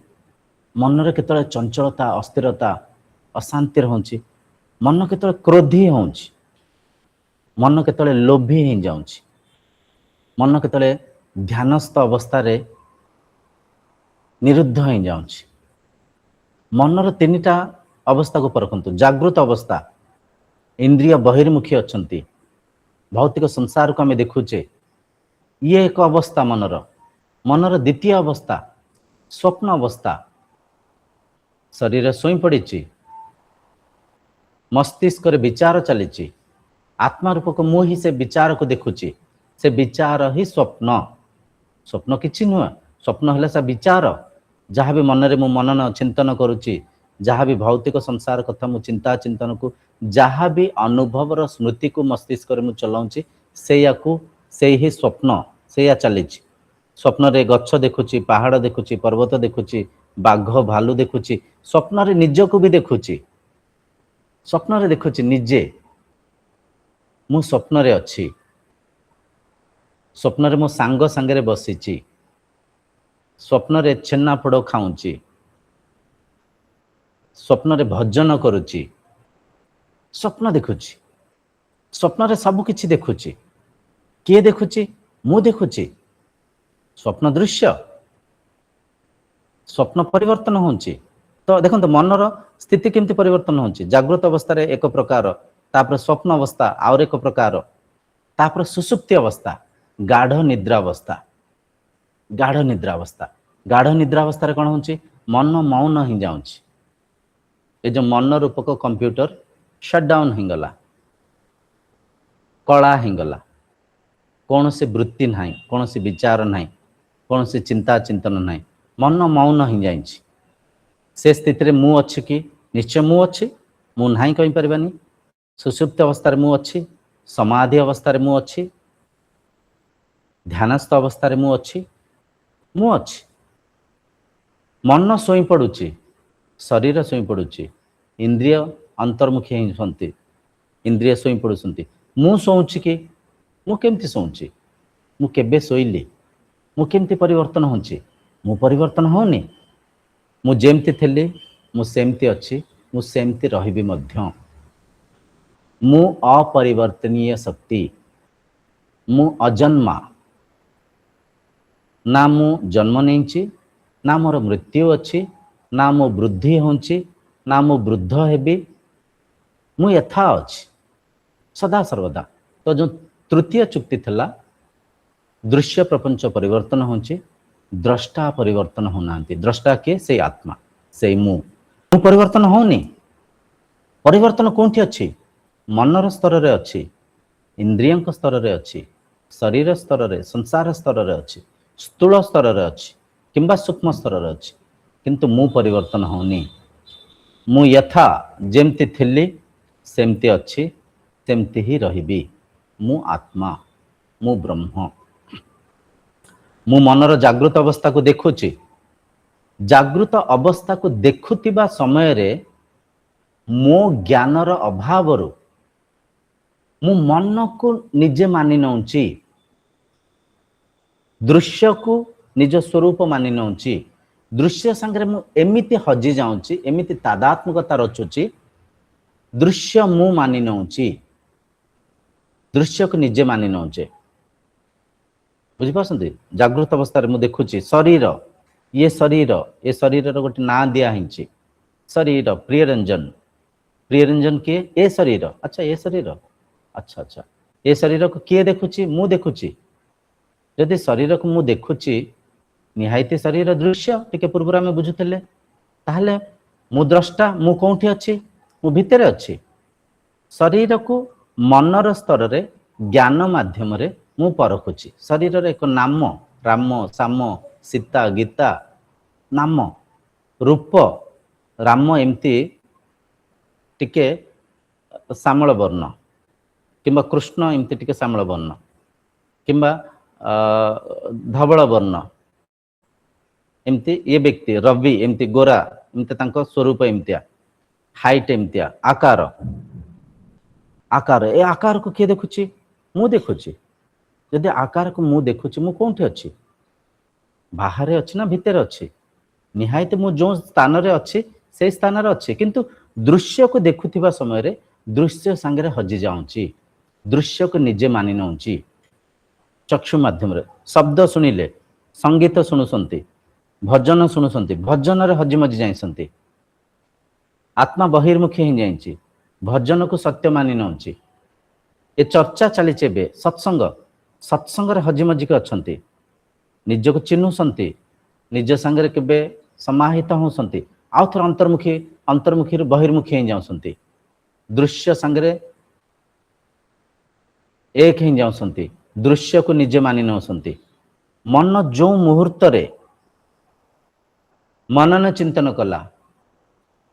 मन रे केतळे चंचलता अस्थिरता अशांति रहउची, मन केतळे क्रोधी होउची, मन केतळे लोभी हो जाउची, मन केतळे ध्यानस्थ अवस्था रे निरुद्ध हो जाउची। मनर तीनिटा अवस्था को परखंतु। जागृत अवस्था इंद्रिय बहिर्मुखी अछंती, भौतिक संसार को आमे देखुचे, ये एक अवस्था मनर। मनर द्वितीय अवस्था स्वप्न अवस्था, शरीर सोई पड़ी, मस्तिष्क रे विचार चली, आत्मा रूपक मु ही से विचार को देखुची, से विचार ही स्वप्न। स्वप्न किछि नुह, स्वप्न हेले से विचार, जहाँ भी मन रे मु मनन चिंतन करुची, जहाँ भी भौतिक संसार कथा मु चिंता चिंतन को, जहाँ भी अनुभवर स्मृति को मस्तिष्क रे मु चलाउची, से ही स्वप्न से चली। स्वप्न रे गच्छ देखुची, पहाड़ देखुची, पर्वत देखुची, बाघ भालू देखुची, स्वप्न रे निज को भी देखुची, स्वप्न रे देखुची निजे मु स्वप्न रे अच्छी, स्वप्न रे मो सांग सांगे बसीची, स्वप्न रे छेना पोड़ खाऊची, स्वप्न रे भजन करुची, स्वप्न देखुची, स्वप्न रे सब किछि देखुची। किए देखुची? मु देखुची। स्वप्न दृश्य, स्वप्न परिवर्तन होची। तो देखो मनर स्थिति केमती परिवर्तन होची, जागृत अवस्था रे एक प्रकार, तापर स्वप्न अवस्था आउर एक प्रकार, तापर सुसुप्ति अवस्था, गाढ़ निद्रा अवस्था। गाढ़ निद्रा अवस्था, गाढ़ निद्रा अवस्था रे कोन होची, मन मौन हो जाउची। ए जो मन रूपक कंप्यूटर शटडाउन हो गला, कला हो गला, कौन से वृत्ति नहीं, कौन से विचार नहीं, कौन से चिंता चिंतन नहीं, मन मौन हो जाए। से स्थिति रे मु अच्छी कि निश्चय मु अच्छी, मु नहीं कहि परबानी। सुषुप्त अवस्था रे मु अच्छी, समाधि अवस्था रे मु अच्छी, ध्यानस्थ अवस्था रे मु अच्छी, मु अच्छी। मन सोई पड़ुची, शरीर सोई पड़ुची, इंद्रिय अंतर्मुखी होती, इंद्रिय सोई पड़ुंट। मु शोची कि मु केमती शोची, मु केबे शोइली, मु केमती परिवर्तन होची, मु परिवर्तन होनी। मु जेमती थिली मु सेमती अच्छी, मु सेमती रहिबी मध्य। मु अपरिवर्तनीय शक्ति, मु अजन्मा, ना मु जन्म नहीं, ना मोर मृत्यु अच्छी, ना मो वृद्धि होची, ना मु वृद्ध हेबी, मु यथा अच्छी सदा सर्वदा। तो जो तृतीय चुक्ति थिला, दृश्य प्रपंच परिवर्तन होची, द्रष्टा परिवर्तन होना। द्रष्टा के से आत्मा, से मु परिवर्तन होनी। परिवर्तन कोठी अच्छी, मनर स्तर रे अच्छी, इंद्रियंक स्तर रे अच्छी, शरीर स्तर रे, संसार स्तर रे अच्छी, स्थूल स्तर रे अच्छी किंबा सूक्ष्म स्तर रे अच्छी, किंतु मु परिवर्तन होनी। मु यथा जेमती थिली सेमती अच्छी, सेमती ही रहिबी। मु आत्मा, मु ब्रह्म। मु मनर जागृत अवस्था को देखुची, जागृत अवस्था को देखुतिबा समय रे मो ज्ञानर अभावरु मु मन को निजे मानि नउची। दृश्य को निज स्वरूप मानि नौची दृश्य संगे मु एमिति हजि जाऊँची एमिति तादात्मकता रचुची दृश्य मु मानि नौची दृश्य को निजे मानि नौचे बुझिपारछन्ती जागृत अवस्था रे मु देखुची शरीर ये शरीर गोटे ना दिया हिंची शरीर प्रियरंजन किए ए शरीर अच्छा ए शरीर अच्छा अच्छा ए शरीर को किए देखुची मु देखुची जदि शरीर को मु देखुची निहायती शरीर दृश्य टिके पूर्व आम बुझुले ताहले मु द्रष्टा मु कौटी अच्छी मु भितर अच्छी शरीर को मनर स्तर रे ज्ञान माध्यम रे मु परखुची शरीर एक नाम राम साम सीता गीता नाम रूप राम एमती टिके श्यामल वर्ण किंबा कृष्ण एमती टिके श्यामल वर्ण किंबा धवल वर्ण एमती ये व्यक्ति रवि एमती गोरा एमती तांको स्वरूप एमतिया हाइट एमतिया आकार आकार ए आकार को किए देखुची मु देखुची जदि आकार को मु देखुची मु कोठी अच्छी बाहर अच्छी ना भितर अच्छी निहायत मु जो स्थान रे अच्छी से स्थान रे अच्छी किंतु दृश्य को देखुथिबा समय रे दृश्य संगे हजि जाऊँची दृश्य को निजे मानि नौची चक्षु माध्यम रे शब्द सुनिले संगीत शुणुसंती भजन शुणुसंती भजन रे हजि मजि जाइसंती आत्मा बहिर्मुखी ही जाइछि भजन को सत्य मानि नौची ए चर्चा चली चेबे सत्संग सत्संग रे हजि मजि के अछंती निज को चिन्हुसंती निज संगे केबे समाहित होसंती आउ थर अंतर्मुखी रे बहिर्मुखी ही जाउसंती दृश्य संगे एक ही जाउसंती दृश्य को निजे मानि नौसंती मन जो मुहूर्त रे मनन चिंतन कला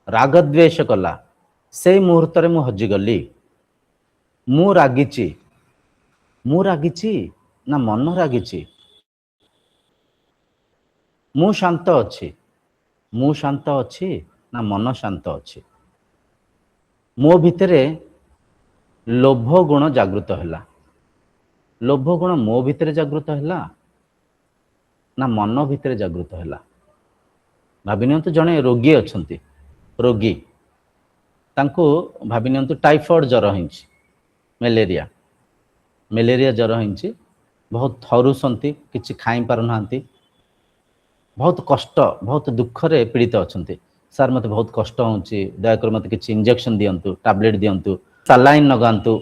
राग द्वेष कला से मुहूर्त रे मु हजि गली मु रागिची ना मन रागिची मु शांत अच्छी ना मन शांत अच्छी मो भितरे लोभ गुण जागृत हैला लोभ गुण मो भितरे जागृत हैला ना मन भितरे जागृत हैला भाविनियंतु जने रोगी अछंती रोगी तांको भाविनियंतु टाइफॉइड जर हिंची मलेरिया जर हिंची बहुत थरुसंती किछि खाई पारु नांती बहुत कष्ट बहुत दुख रे पीड़ित अछंती सर मते बहुत कष्ट होउची दयाकर मते किछि इंजेक्शन दियंतु टैबलेट दियंतु सलाइन लगांतु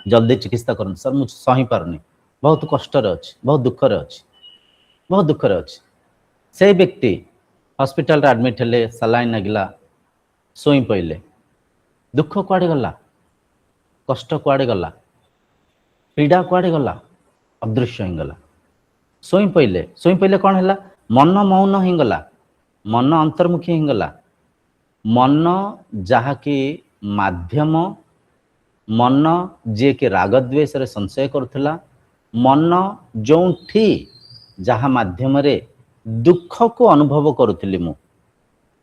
जल्दी चिकित्सा करन सर मु सही पारनी बहुत कष्ट रे अछि बहुत दुख रे अछि से व्यक्ति हॉस्पिटल रे एडमिट हेले सलाइन लगिला सोई पइले दुख कुआडे गला कष्ट कुआडे गला पीड़ा कुआडे गला अदृश्य ही गला सोई पइले कौन है मन मौन ही गला मन अंतर्मुखी ही गला मन जहाँकि माध्यम मन जे कि राग द्वेष रे संशय करुला मन जो जहाँ माध्यम रे दुख को अनुभव करुली मु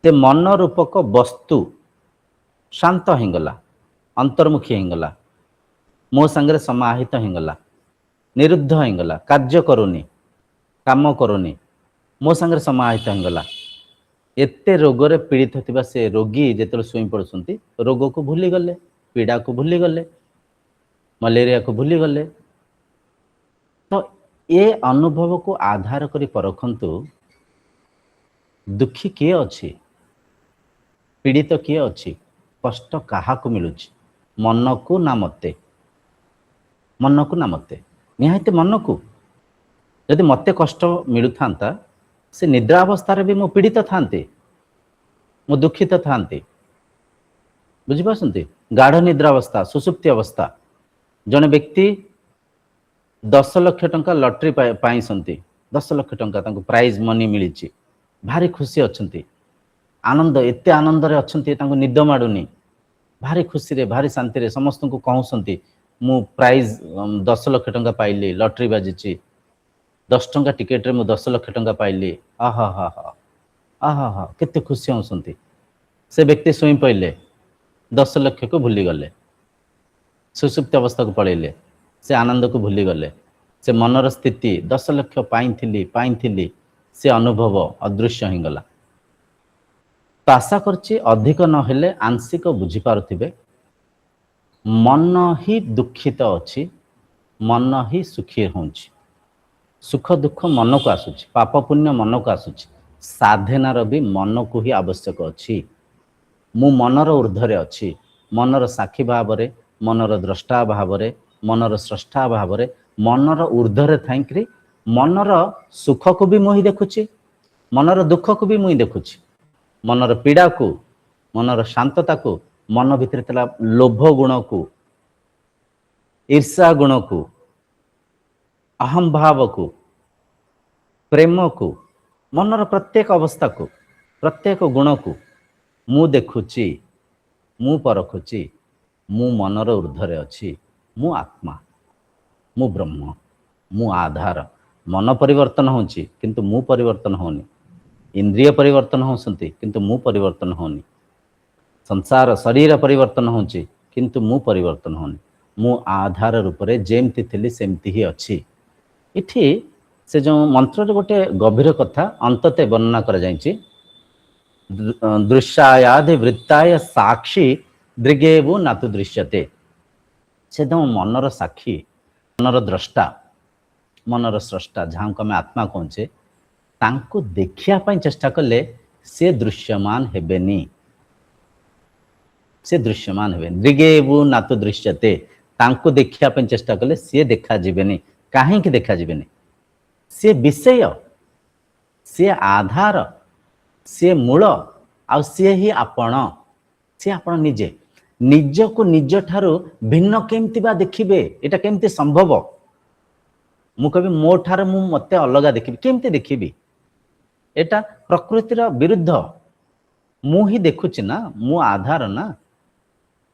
ते मन रूपक वस्तु शांत ही गला अंतर्मुखी ही गला मो संगे समाहित ही गला निरुद्ध ही गला कार्य करूनी काम करूनी मो संगे समाहित ही गला एते रोग रे पीड़ित होतिबा से रोगी जेतले सोई पड़संती रोग को भूली गले पीड़ा को भूली गले मलेरिया को भूली गले तो ये अनुभव को आधार करी परखंतु दुखी किए अच्छी पीड़ित किए अच्छी कष्ट कहा को मिलुची मन को ना मते निहायते मन को यदि मते कष्ट मिलु थांता से निद्रा अवस्था रे भी मो पीड़ित थांते मो दुखित थांते बुझी पासंती गाढ़ निद्रा अवस्था सुसुप्ति अवस्था जने व्यक्ति 10 लाख टंका लॉटरी पाई संती 10 लाख टंका तांको प्राइज मनी मिली भारी खुशी अच्छंती आनंद एते आनंद रे अच्छंती तांको निद माडुनी भारी खुशी रे भारी शांति रे समस्त को कहउसंती मु प्राइज 10 लाख टंका पाइली लॉटरी बाजिची 10 टंका टिकेट रे मु 10 लाख टंका पाइली आहा हा हा आहा हा केते खुशी होसंती से व्यक्ति सोई पइले 10 लाख को भूली गले सुसुप्त अवस्था को पड़ेले से आनंद को भूली गले से मनर स्थिति 10 लक्ष पाई से अनुभव अदृश्य ही गला। तो आशा करछि अधिक नहेले आंशिक बुझी पारुथिबे। मन ही दुखित अछि, मन ही सुखी होउछि। सुख दुख मन को आसुछि, पाप पुण्य मन को आसुछि, साधनार भी मन को ही आवश्यक अछि। मु मनर ऊर्ध्वरे अछि, मनर साक्षी भावरे, मनर द्रष्टा भावरे, मनर स्रष्टा भावरे, मनर ऊर्ध्वरे थाइकरी मनर सुख को भी मुही देखुछि, मनर दुख को भी मुही देखुछि, मनर पीड़ा को, मनर शांतता को, मन भितर तला लोभ गुण को, ईर्षा गुण को, अहम भाव को, प्रेम को, मनर प्रत्येक अवस्था को, प्रत्येक गुण को मु देखुछि, मु परखुछि, मु मनर ऊर्ध्वरे अछि, मु आत्मा, मु ब्रह्म, मु आधार। मन परिवर्तन होछि किंतु मु परिवर्तन होनी, इंद्रिय परिवर्तन होसंती किंतु मु परिवर्तन होनी, संसार शरीर परिवर्तन होछि किंतु मु परिवर्तन होनी। मु आधार रूप रे जेमति थिली सेमति ही अछि। इठी से जो मंत्र रे गोटे गभीर कथा अंतते वर्णना कर जायछि। दृश्यायादि वृत्ताय साक्षी दृगेवु नातु दृश्यते। से दम मनर साक्षी, मनर द्रष्टा, मनर स्रष्टा जहाँ को आम आत्मा कहचे, तांको देखिया पई चेष्टा कले से दृश्यमान हेबेनी, से दृश्यमान हेबेनी। दृगेवु नातु दृश्यते, तांको देखिया पई चेष्टा कले से देखा जिबेनी। काहे कि देखा जिबेनी? से विषय, से आधार, से मूल, आ से ही आपण, से आपण निजे निज को निज ठारू भिन्न केमती बा देखिबे। एटा केमती संभव? मु कभी मो ठार मु मते अलगा देखिबी, केमती देखिबी? एटा प्रकृतिर विरुद्ध। मु ही देखुछि ना, मु आधार ना।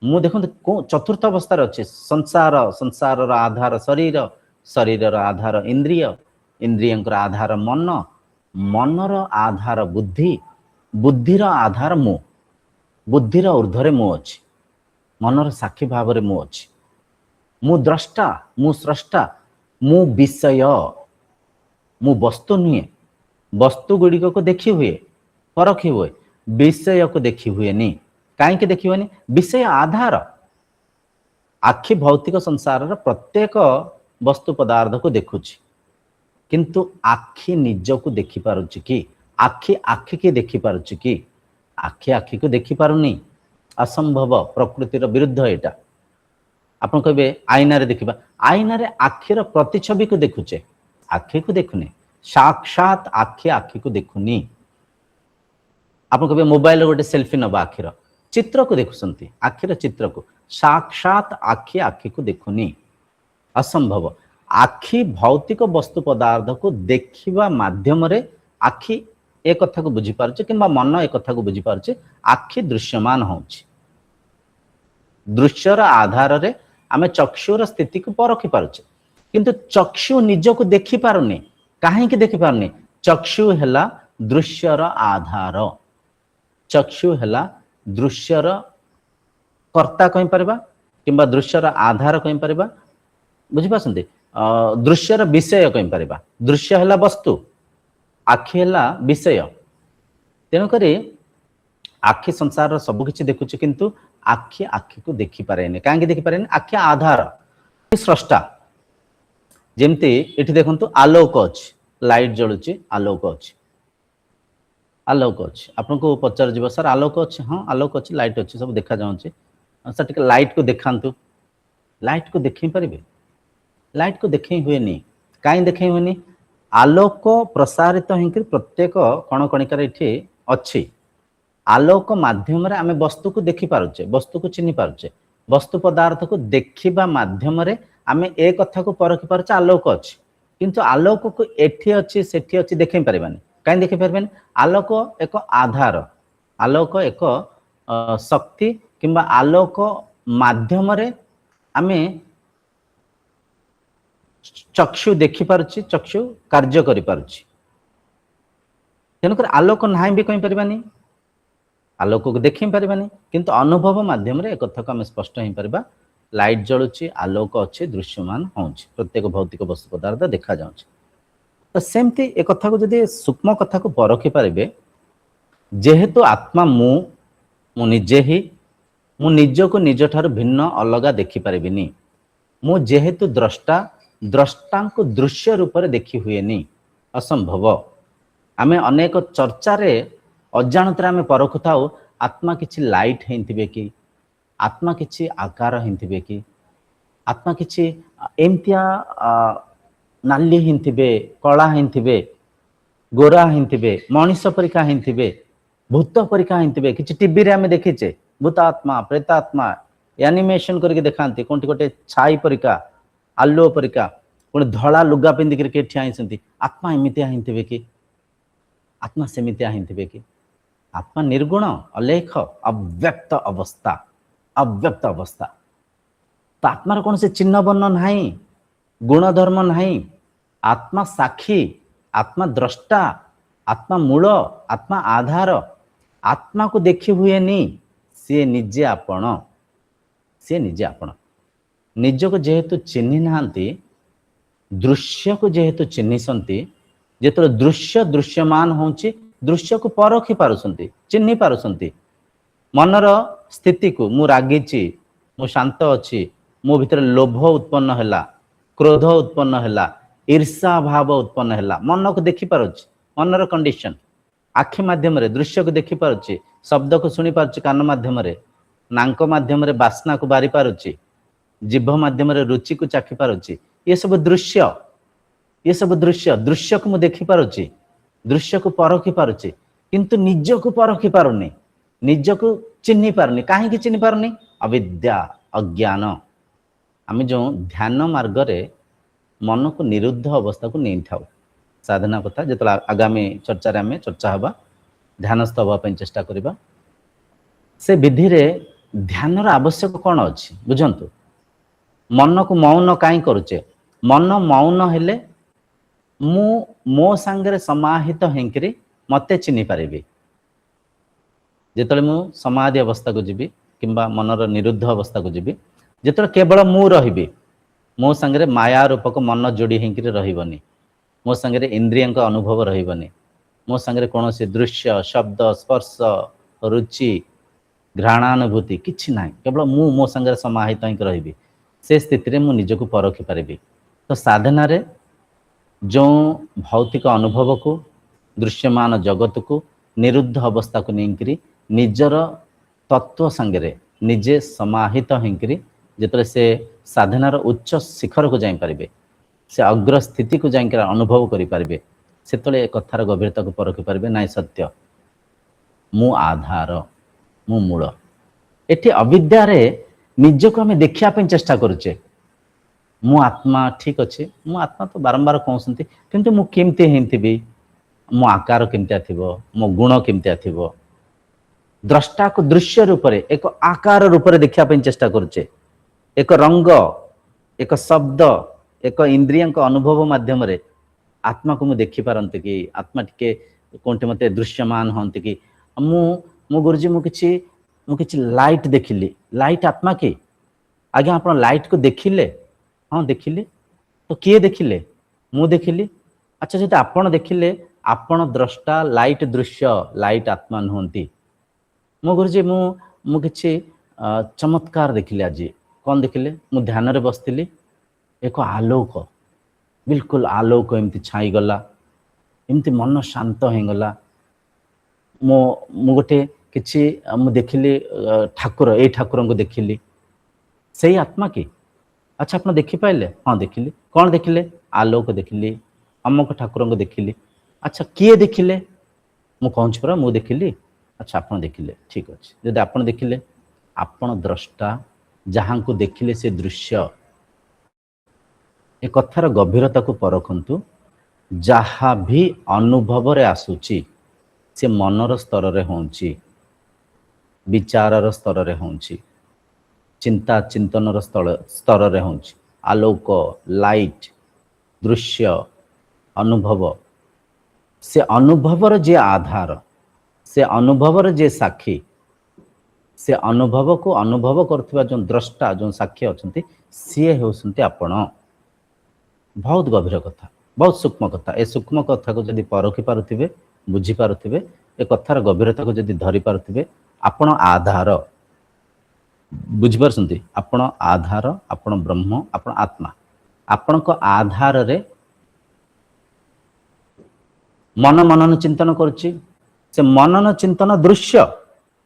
मु देखो चतुर्थ अवस्था अच्छे संसार, संसार आधार शरीर, शरीर आधार इंद्रिय, इंद्रियंकर आधार मन, मनर आधार बुद्धि, बुद्धिर आधार मु, बुद्धिर ऊर्ध्वरे मु अछि, मनर साक्षी भाव रे मु अछि। मु द्रष्टा, मु स्रष्टा, मु विषय, मु वस्तु नुहे। वस्तु गुड़िक को देखी हुए, परखी हुए, विषय को देखी हुए नी। कहीं देखी हुए? विषय आधार। आखि भौतिक संसार प्रत्येक वस्तु पदार्थ को देखुछि, किंतु आखि निज को देखी पारुछि कि? आखि आखि की देखी पारुछि कि? आखि आखि को देखी पारुनी, असंभव, प्रकृतिर विरुद्ध। एटा आपन कहबे आईना रे देखिबा, आईना रे आखिर प्रतिछवि को देखुचे, आखि को देखुने। साक्षात आखि आखि को देखुनी। आपन कहबे मोबाइल रे गोटे सेल्फी नबा, आखिर चित्र को देखुसंती, आखिर चित्र को। साक्षात आखि आखि को देखुनी, असंभव। आखि भौतिक वस्तु पदार्थ को देखिबा माध्यम रे आखि एक कथा को बुझी पारुचे, किंबा मन एक कथा को बुझी पारुचे। आखि दृश्यमान होउची, दृश्यर आधार रे आमे चक्षुर स्थिति को परखि पारुचे, किंतु चक्षु निज को देखि पारुनी। काहे कि देखि पारुनी? चक्षु हेला दृश्यर आधार, चक्षु हेला दृश्यर कर्ता कहि परबा, किंबा दृश्यर आधार कहि परबा। बुझी पासंते? दृश्यर विषय कहि परबा। दृश्य हेला वस्तु, आखि हेला विषय। तेणु करी आखि संसार सब किछि देखुछि, किंतु आखि आखि को देखि पारेनी। काहे देखि पारेनी? आखि आधार, स्रष्टा। जेमती एठी देखंतु आलोक अछि, लाइट जळुछि, आलोक अछि, आलोक अछि। आपन को पचार जीव सर आलोक अछि? हां आलोक अछि, लाइट अछि, सब देखा जाउछि। सर टिके लाइट को देखांतु। लाइट को देखि परिबे? लाइट को देखि हुएनी। काहे देखि हुएनी? आलोक प्रसारित हिंकि प्रत्येक कण कणिकार एठी अछि। आलोक माध्यम रे आमे वस्तु को देखि पारुचे, वस्तु को चिन्हि पारुचे। वस्तु पदार्थ को देखिबा माध्यम रे आमे एक कथा को परखि पारुचे, आलोक अछि। किंतु आलोक को एठी अछि सेठी अछि देखि परिबानी। काहे देखि परिबानी? आलोक एक आधार, आलोक एक शक्ति, किंबा आलोक माध्यम रे आमे चक्षु देखि पारुची, चक्षु कार्य करि पारुची। तेणुकर आलोक नाही भी कहि परिबानी, आलोक को देखि परिबानी, किंतु अनुभव माध्यम रे एक कथा को हम स्पष्ट ही परिबा ଲାଇଟ୍ ଜଳୁଛି, ଆଲୋକ ଅଛି, ଦୃଶ୍ୟମାନ ହେଉଛି, ପ୍ରତ୍ୟେକ ଭୌତିକ ବସ୍ତୁ ପଦାର୍ଥ ଦେଖାଯାଉଛି। ତ ସେମିତି ଏ କଥାକୁ ଯଦି ସୂକ୍ଷ୍ମ କଥାକୁ ପରଖି ପାରିବେ, ଯେହେତୁ ଆତ୍ମା ମୁଁ ନିଜେ ହିଁ, ମୁଁ ନିଜକୁ ନିଜଠାରୁ ଭିନ୍ନ ଅଲଗା ଦେଖିପାରିବିନି। ମୁଁ ଯେହେତୁ ଦ୍ରଷ୍ଟା, ଦ୍ରଷ୍ଟାଙ୍କୁ ଦୃଶ୍ୟ ରୂପରେ ଦେଖି ହୁଏନି, ଅସମ୍ଭବ। ଆମେ ଅନେକ ଚର୍ଚ୍ଚାରେ ଅଜାଣତରେ ଆମେ ପରଖୁଥାଉ, ଆତ୍ମା କିଛି ଲାଇଟ୍ ହେଇଥିବେ କି, ଆତ୍ମା କିଛି ଆକାର ହେଇଥିବେ କି, ଆତ୍ମା କିଛି ଏମିତିଆ ନାଲି ହେଇଥିବେ, କଳା ହେଇଥିବେ, ଗୋରା ହେଇଥିବେ, ମଣିଷ ପରିକା ହେଇଥିବେ, ଭୂତ ପରିକା ହେଇଥିବେ। କିଛି ଟିଭିରେ ଆମେ ଦେଖିଛେ ଭୂତ ଆତ୍ମା, ପ୍ରେତାତ୍ମା ଆନିମେସନ କରିକି ଦେଖାନ୍ତି, କୋଉଠି ଗୋଟେ ଛାଇ ପରିକା, ଆଲୁଅ ପରିକା, ପୁଣି ଧଳା ଲୁଗା ପିନ୍ଧିକିରି କିଏ ଠିଆ ହେଇଛନ୍ତି। ଆତ୍ମା ଏମିତିଆ ହେଇଥିବେ କି, ଆତ୍ମା ସେମିତିଆ ହେଇଥିବେ କି? ଆତ୍ମା ନିର୍ଗୁଣ, ଅଲେଖ, ଅବ୍ୟକ୍ତ ଅବସ୍ଥା, ଅବ୍ୟକ୍ତ ଅବସ୍ଥା। ତ ଆତ୍ମାର କୌଣସି ଚିହ୍ନ ବର୍ଣ୍ଣ ନାହିଁ, ଗୁଣଧର୍ମ ନାହିଁ। ଆତ୍ମା ସାକ୍ଷୀ, ଆତ୍ମା ଦ୍ରଷ୍ଟା, ଆତ୍ମା ମୂଳ, ଆତ୍ମା ଆଧାର। ଆତ୍ମାକୁ ଦେଖି ହୁଏନି, ସିଏ ନିଜେ ଆପଣ, ସିଏ ନିଜେ ଆପଣ। ନିଜକୁ ଯେହେତୁ ଚିହ୍ନି ନାହାନ୍ତି, ଦୃଶ୍ୟକୁ ଯେହେତୁ ଚିହ୍ନିଛନ୍ତି, ଯେତେବେଳେ ଦୃଶ୍ୟ ଦୃଶ୍ୟମାନ ହେଉଛି, ଦୃଶ୍ୟକୁ ପରଖି ପାରୁଛନ୍ତି, ଚିହ୍ନି ପାରୁଛନ୍ତି। ମନର ସ୍ଥିତିକୁ, ମୁଁ ରାଗିଛି, ମୁଁ ଶାନ୍ତ ଅଛି, ମୋ ଭିତରେ ଲୋଭ ଉତ୍ପନ୍ନ ହେଲା, କ୍ରୋଧ ଉତ୍ପନ୍ନ ହେଲା, ଈର୍ଷା ଭାବ ଉତ୍ପନ୍ନ ହେଲା, ମନକୁ ଦେଖିପାରୁଛି, ମନର କଣ୍ଡିସନ। ଆଖି ମାଧ୍ୟମରେ ଦୃଶ୍ୟକୁ ଦେଖିପାରୁଛି, ଶବ୍ଦକୁ ଶୁଣିପାରୁଛି କାନ ମାଧ୍ୟମରେ, ନାଙ୍କ ମାଧ୍ୟମରେ ବାସ୍ନାକୁ ବାରି ପାରୁଛି, ଜିଭ ମାଧ୍ୟମରେ ରୁଚିକୁ ଚାଖି ପାରୁଛି। ଏସବୁ ଦୃଶ୍ୟ, ଏସବୁ ଦୃଶ୍ୟ, ଦୃଶ୍ୟକୁ ମୁଁ ଦେଖିପାରୁଛି, ଦୃଶ୍ୟକୁ ପରଖି ପାରୁଛି, କିନ୍ତୁ ନିଜକୁ ପରଖି ପାରୁନି, ନିଜକୁ ଚିହ୍ନି ପାରୁନି। କାହିଁକି ଚିହ୍ନି ପାରୁନି? ଅବିଦ୍ୟା, ଅଜ୍ଞାନ। ଆମେ ଯେଉଁ ଧ୍ୟାନ ମାର୍ଗରେ ମନକୁ ନିରୁଦ୍ଧ ଅବସ୍ଥାକୁ ନେଇଥାଉ, ସାଧନା କଥା ଯେତେବେଳେ ଆଗାମୀ ଚର୍ଚ୍ଚାରେ ଆମେ ଚର୍ଚ୍ଚା ହେବା, ଧ୍ୟାନସ୍ଥ ହେବା ପାଇଁ ଚେଷ୍ଟା କରିବା। ସେ ବିଧିରେ ଧ୍ୟାନର ଆବଶ୍ୟକ କ'ଣ ଅଛି ବୁଝନ୍ତୁ। ମନକୁ ମୌନ କାହିଁ କରୁଛେ? ମନ ମୌନ ହେଲେ ମୁଁ ମୋ ସାଙ୍ଗରେ ସମାହିତ ହେଇକିରି ମତେ ଚିହ୍ନି ପାରିବି। ଯେତେବେଳେ ମୁଁ ସମାଧି ଅବସ୍ଥାକୁ ଯିବି କିମ୍ବା ମନର ନିରୁଦ୍ଧ ଅବସ୍ଥାକୁ ଯିବି, ଯେତେବେଳେ କେବଳ ମୁଁ ରହିବି, ମୋ ସାଙ୍ଗରେ ମାୟା ରୂପକ ମନ ଯୋଡ଼ି ହେଇକିରି ରହିବନି, ମୋ ସାଙ୍ଗରେ ଇନ୍ଦ୍ରିୟଙ୍କ ଅନୁଭବ ରହିବନି, ମୋ ସାଙ୍ଗରେ କୌଣସି ଦୃଶ୍ୟ, ଶବ୍ଦ, ସ୍ପର୍ଶ, ରୁଚି, ଘ୍ରାଣାନୁଭୂତି କିଛି ନାହିଁ, କେବଳ ମୁଁ ମୋ ସାଙ୍ଗରେ ସମାହିତ ହେଇକି ରହିବି। ସେ ସ୍ଥିତିରେ ମୁଁ ନିଜକୁ ପରଖି ପାରିବି। ତ ସାଧନାରେ ଯେଉଁ ଭୌତିକ ଅନୁଭବକୁ, ଦୃଶ୍ୟମାନ ଜଗତକୁ ନିରୁଦ୍ଧ ଅବସ୍ଥାକୁ ନେଇକରି ନିଜର ତତ୍ତ୍ୱ ସାଙ୍ଗରେ ନିଜେ ସମାହିତ ହେଇକରି ଯେତେବେଳେ ସେ ସାଧନାର ଉଚ୍ଚ ଶିଖରକୁ ଯାଇପାରିବେ, ସେ ଅଗ୍ରସ୍ଥିତିକୁ ଯାଇକି ଅନୁଭବ କରିପାରିବେ, ସେତେବେଳେ ଏ କଥାର ଗଭୀରତାକୁ ପରଖି ପାରିବେ। ନାଇଁ, ସତ୍ୟ, ମୁଁ ଆଧାର, ମୁଁ ମୂଳ। ଏଠି ଅବିଦ୍ୟାରେ ନିଜକୁ ଆମେ ଦେଖିବା ପାଇଁ ଚେଷ୍ଟା କରୁଛେ। ମୁଁ ଆତ୍ମା, ଠିକ ଅଛି, ମୁଁ ଆତ୍ମା ତ ବାରମ୍ବାର କହୁଛନ୍ତି, କିନ୍ତୁ ମୁଁ କେମିତି ହେଇଥିବି, ମୋ ଆକାର କେମିତିଆ ଥିବ, ମୋ ଗୁଣ କେମିତିଆ ଥିବ। ଦ୍ରଷ୍ଟାକୁ ଦୃଶ୍ୟ ରୂପରେ, ଏକ ଆକାର ରୂପରେ ଦେଖିବା ପାଇଁ ଚେଷ୍ଟା କରୁଛେ। ଏକ ରଙ୍ଗ, ଏକ ଶବ୍ଦ, ଏକ ଇନ୍ଦ୍ରିୟଙ୍କ ଅନୁଭବ ମାଧ୍ୟମରେ ଆତ୍ମାକୁ ମୁଁ ଦେଖିପାରନ୍ତି କି? ଆତ୍ମା ଟିକେ କୋଉଠି ମୋତେ ଦୃଶ୍ୟମାନ ହୁଅନ୍ତି କି? ମୁଁ ଗୁରୁଜୀ, ମୁଁ କିଛି ଲାଇଟ୍ ଦେଖିଲି। ଲାଇଟ୍ ଆତ୍ମା କି? ଆଜ୍ଞା, ଆପଣ ଲାଇଟ୍କୁ ଦେଖିଲେ? ହଁ, ଦେଖିଲି। ତ କିଏ ଦେଖିଲେ? ମୁଁ ଦେଖିଲି। ଆଚ୍ଛା, ଯଦି ଆପଣ ଦେଖିଲେ, ଆପଣ ଦ୍ରଷ୍ଟା, ଲାଇଟ୍ ଦୃଶ୍ୟ, ଲାଇଟ୍ ଆତ୍ମା ନୁହନ୍ତି। ମୁଁ ଗୁରୁଜୀ, ମୁଁ କିଛି ଚମତ୍କାର ଦେଖିଲି ଆଜି। କ'ଣ ଦେଖିଲେ? ମୁଁ ଧ୍ୟାନରେ ବସିଥିଲି, ଏକ ଆଲୋକ, ବିଲକୁଲ ଆଲୋକ ଏମିତି ଛାଇଗଲା, ଏମିତି ମନ ଶାନ୍ତ ହେଇଗଲା। ମୁଁ ଗୋଟେ କିଛି ମୁଁ ଦେଖିଲି, ଠାକୁର, ଏଇ ଠାକୁରଙ୍କୁ ଦେଖିଲି। ସେଇ ଆତ୍ମା କି? ଆଚ୍ଛା, ଆପଣ ଦେଖିପାରିଲେ? ହଁ, ଦେଖିଲି। କ'ଣ ଦେଖିଲେ? ଆଲୋକ ଦେଖିଲି, ଅମକ ଠାକୁରଙ୍କୁ ଦେଖିଲି। ଆଚ୍ଛା, କିଏ ଦେଖିଲେ? ମୁଁ କହୁଛି ପରା, ମୁଁ ଦେଖିଲି। ଆଚ୍ଛା, ଆପଣ ଦେଖିଲେ, ଠିକ ଅଛି। ଯଦି ଆପଣ ଦେଖିଲେ, ଆପଣ ଦ୍ରଷ୍ଟା, ଯାହାଙ୍କୁ ଦେଖିଲେ ସେ ଦୃଶ୍ୟ। ଏ କଥାର ଗଭୀରତାକୁ ପରଖନ୍ତୁ। ଯାହା ବି ଅନୁଭବରେ ଆସୁଛି, ସେ ମନର ସ୍ତରରେ ହେଉଛି, ବିଚାରର ସ୍ତରରେ ହେଉଛି, ଚିନ୍ତା ଚିନ୍ତନର ସ୍ତରରେ ହେଉଛି। ଆଲୋକ, ଲାଇଟ୍, ଦୃଶ୍ୟ, ଅନୁଭବ, ସେ ଅନୁଭବର ଯିଏ ଆଧାର, ସେ ଅନୁଭବର ଯିଏ ସାକ୍ଷୀ, से अनुभव को अनुभव करथिबा जो द्रष्टा जो साक्षी अछंती सी होउसंती आपण। बहुत गभीर कथा, बहुत सूक्ष्म कथा। ए सूक्ष्म कथा को जदि परखि पारुथिबे, बुझी पारुथिबे, ए कथार गभीरता को जदि धरि पारुथिबे, आपण आधार बुझी पारसंती। आपण आधार, आपण ब्रह्म, आपण आत्मा। आपण को आधार रे मन मनन चिंतन करुछि। से मनन चिंतन दृश्य,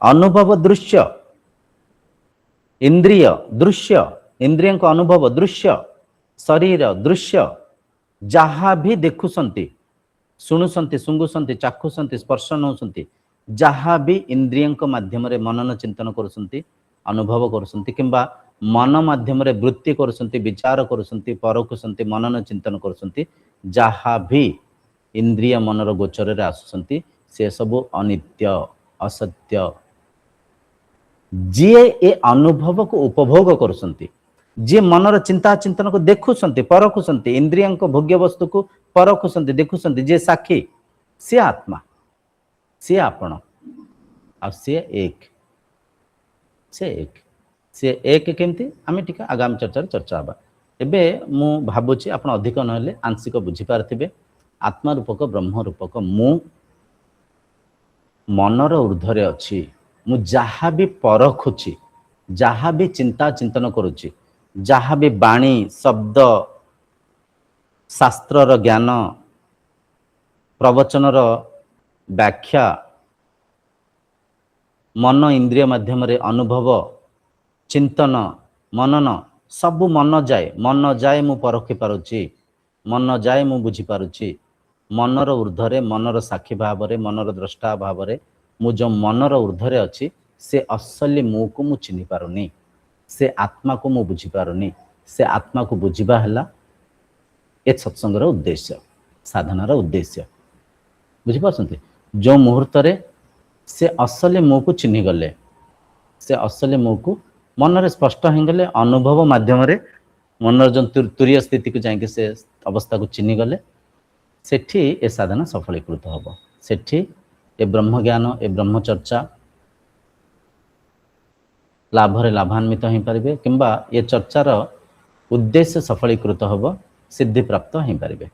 अनुभव दृश्य, इंद्रिय दृश्य, इंद्रिय को अनुभव दृश्य, शरीर दृश्य, जहाँ भी देखुसंती, शुणुसंती, सुंगुसंती, चाखुसंती, स्पर्श नौसंती, जहाँ भी इंद्रिय माध्यम रे मनन चिंतन करुसंती, अनुभव करुसंती, किंबा मन माध्यम रे वृत्ति करुसंती, विचार करुसंती, परखुसंती, मनन चिंतन करुसंती, जहाँ भी इंद्रिय मनर गोचर रे आसुसंती, से सब अनित्य, असत्य। जी ए अनुभव को उपभोग करुसंती, जी मनर चिंता चिंतन को देखुसंती, परखुसंती, इंद्रिय को भोग्य वस्तु को परखुसंती, देखुसंती, जे साक्षी से आत्मा, से आपण, आ से एक, से एक केमती आमे टिका आगामी चर्चा हबा। एबे मु भाबुची आपण अधिक नहले आंशिक बुझी पारथिबे। आत्मा रूपक ब्रह्म रूपक मु मनर ऊर्ध्वरे अछि। मु जहाँ भी परखुची, जहाँ भी चिंता चिंतन करुची, जहाँ भी बाणी शब्द शास्त्रर ज्ञान प्रवचनर व्याख्या मन इंद्रिय माध्यम रे अनुभव चिंतन मनन सब मन जाए मु परखि पारुची, मन जाए मु बुझी पारुची। मनर ऊर्ध्वरे, मनर साक्षी भाव रे, मनर द्रष्टा भाव रे मु जो मनर ऊर्ध्वरे अछि, से असली मु को मु चिन्हि पारुनी, से आत्मा को मु बुझी पारुनी। से आत्मा को बुझिबा हला ए सत्संगर उद्देश्य, साधनार उद्देश्य। बुझी पारसंती। जो मुहूर्त रे से असली मु को चिन्हि गले, से असली मु को मन रे स्पष्ट हो गले, अनुभव माध्यम रे मनर जो तुरीय स्थिति को जाके से अवस्था को चिन्हि गले, सेठी ए साधना सफलीकृत हबो। सेठी ए ब्रह्म ज्ञान, ए ब्रह्म चर्चा लाभरे लाभान्वित हो पारिबे, किंबा ये चर्चार उद्देश्य सफलीकृत हबो, सिद्धि प्राप्त हो पारिबे।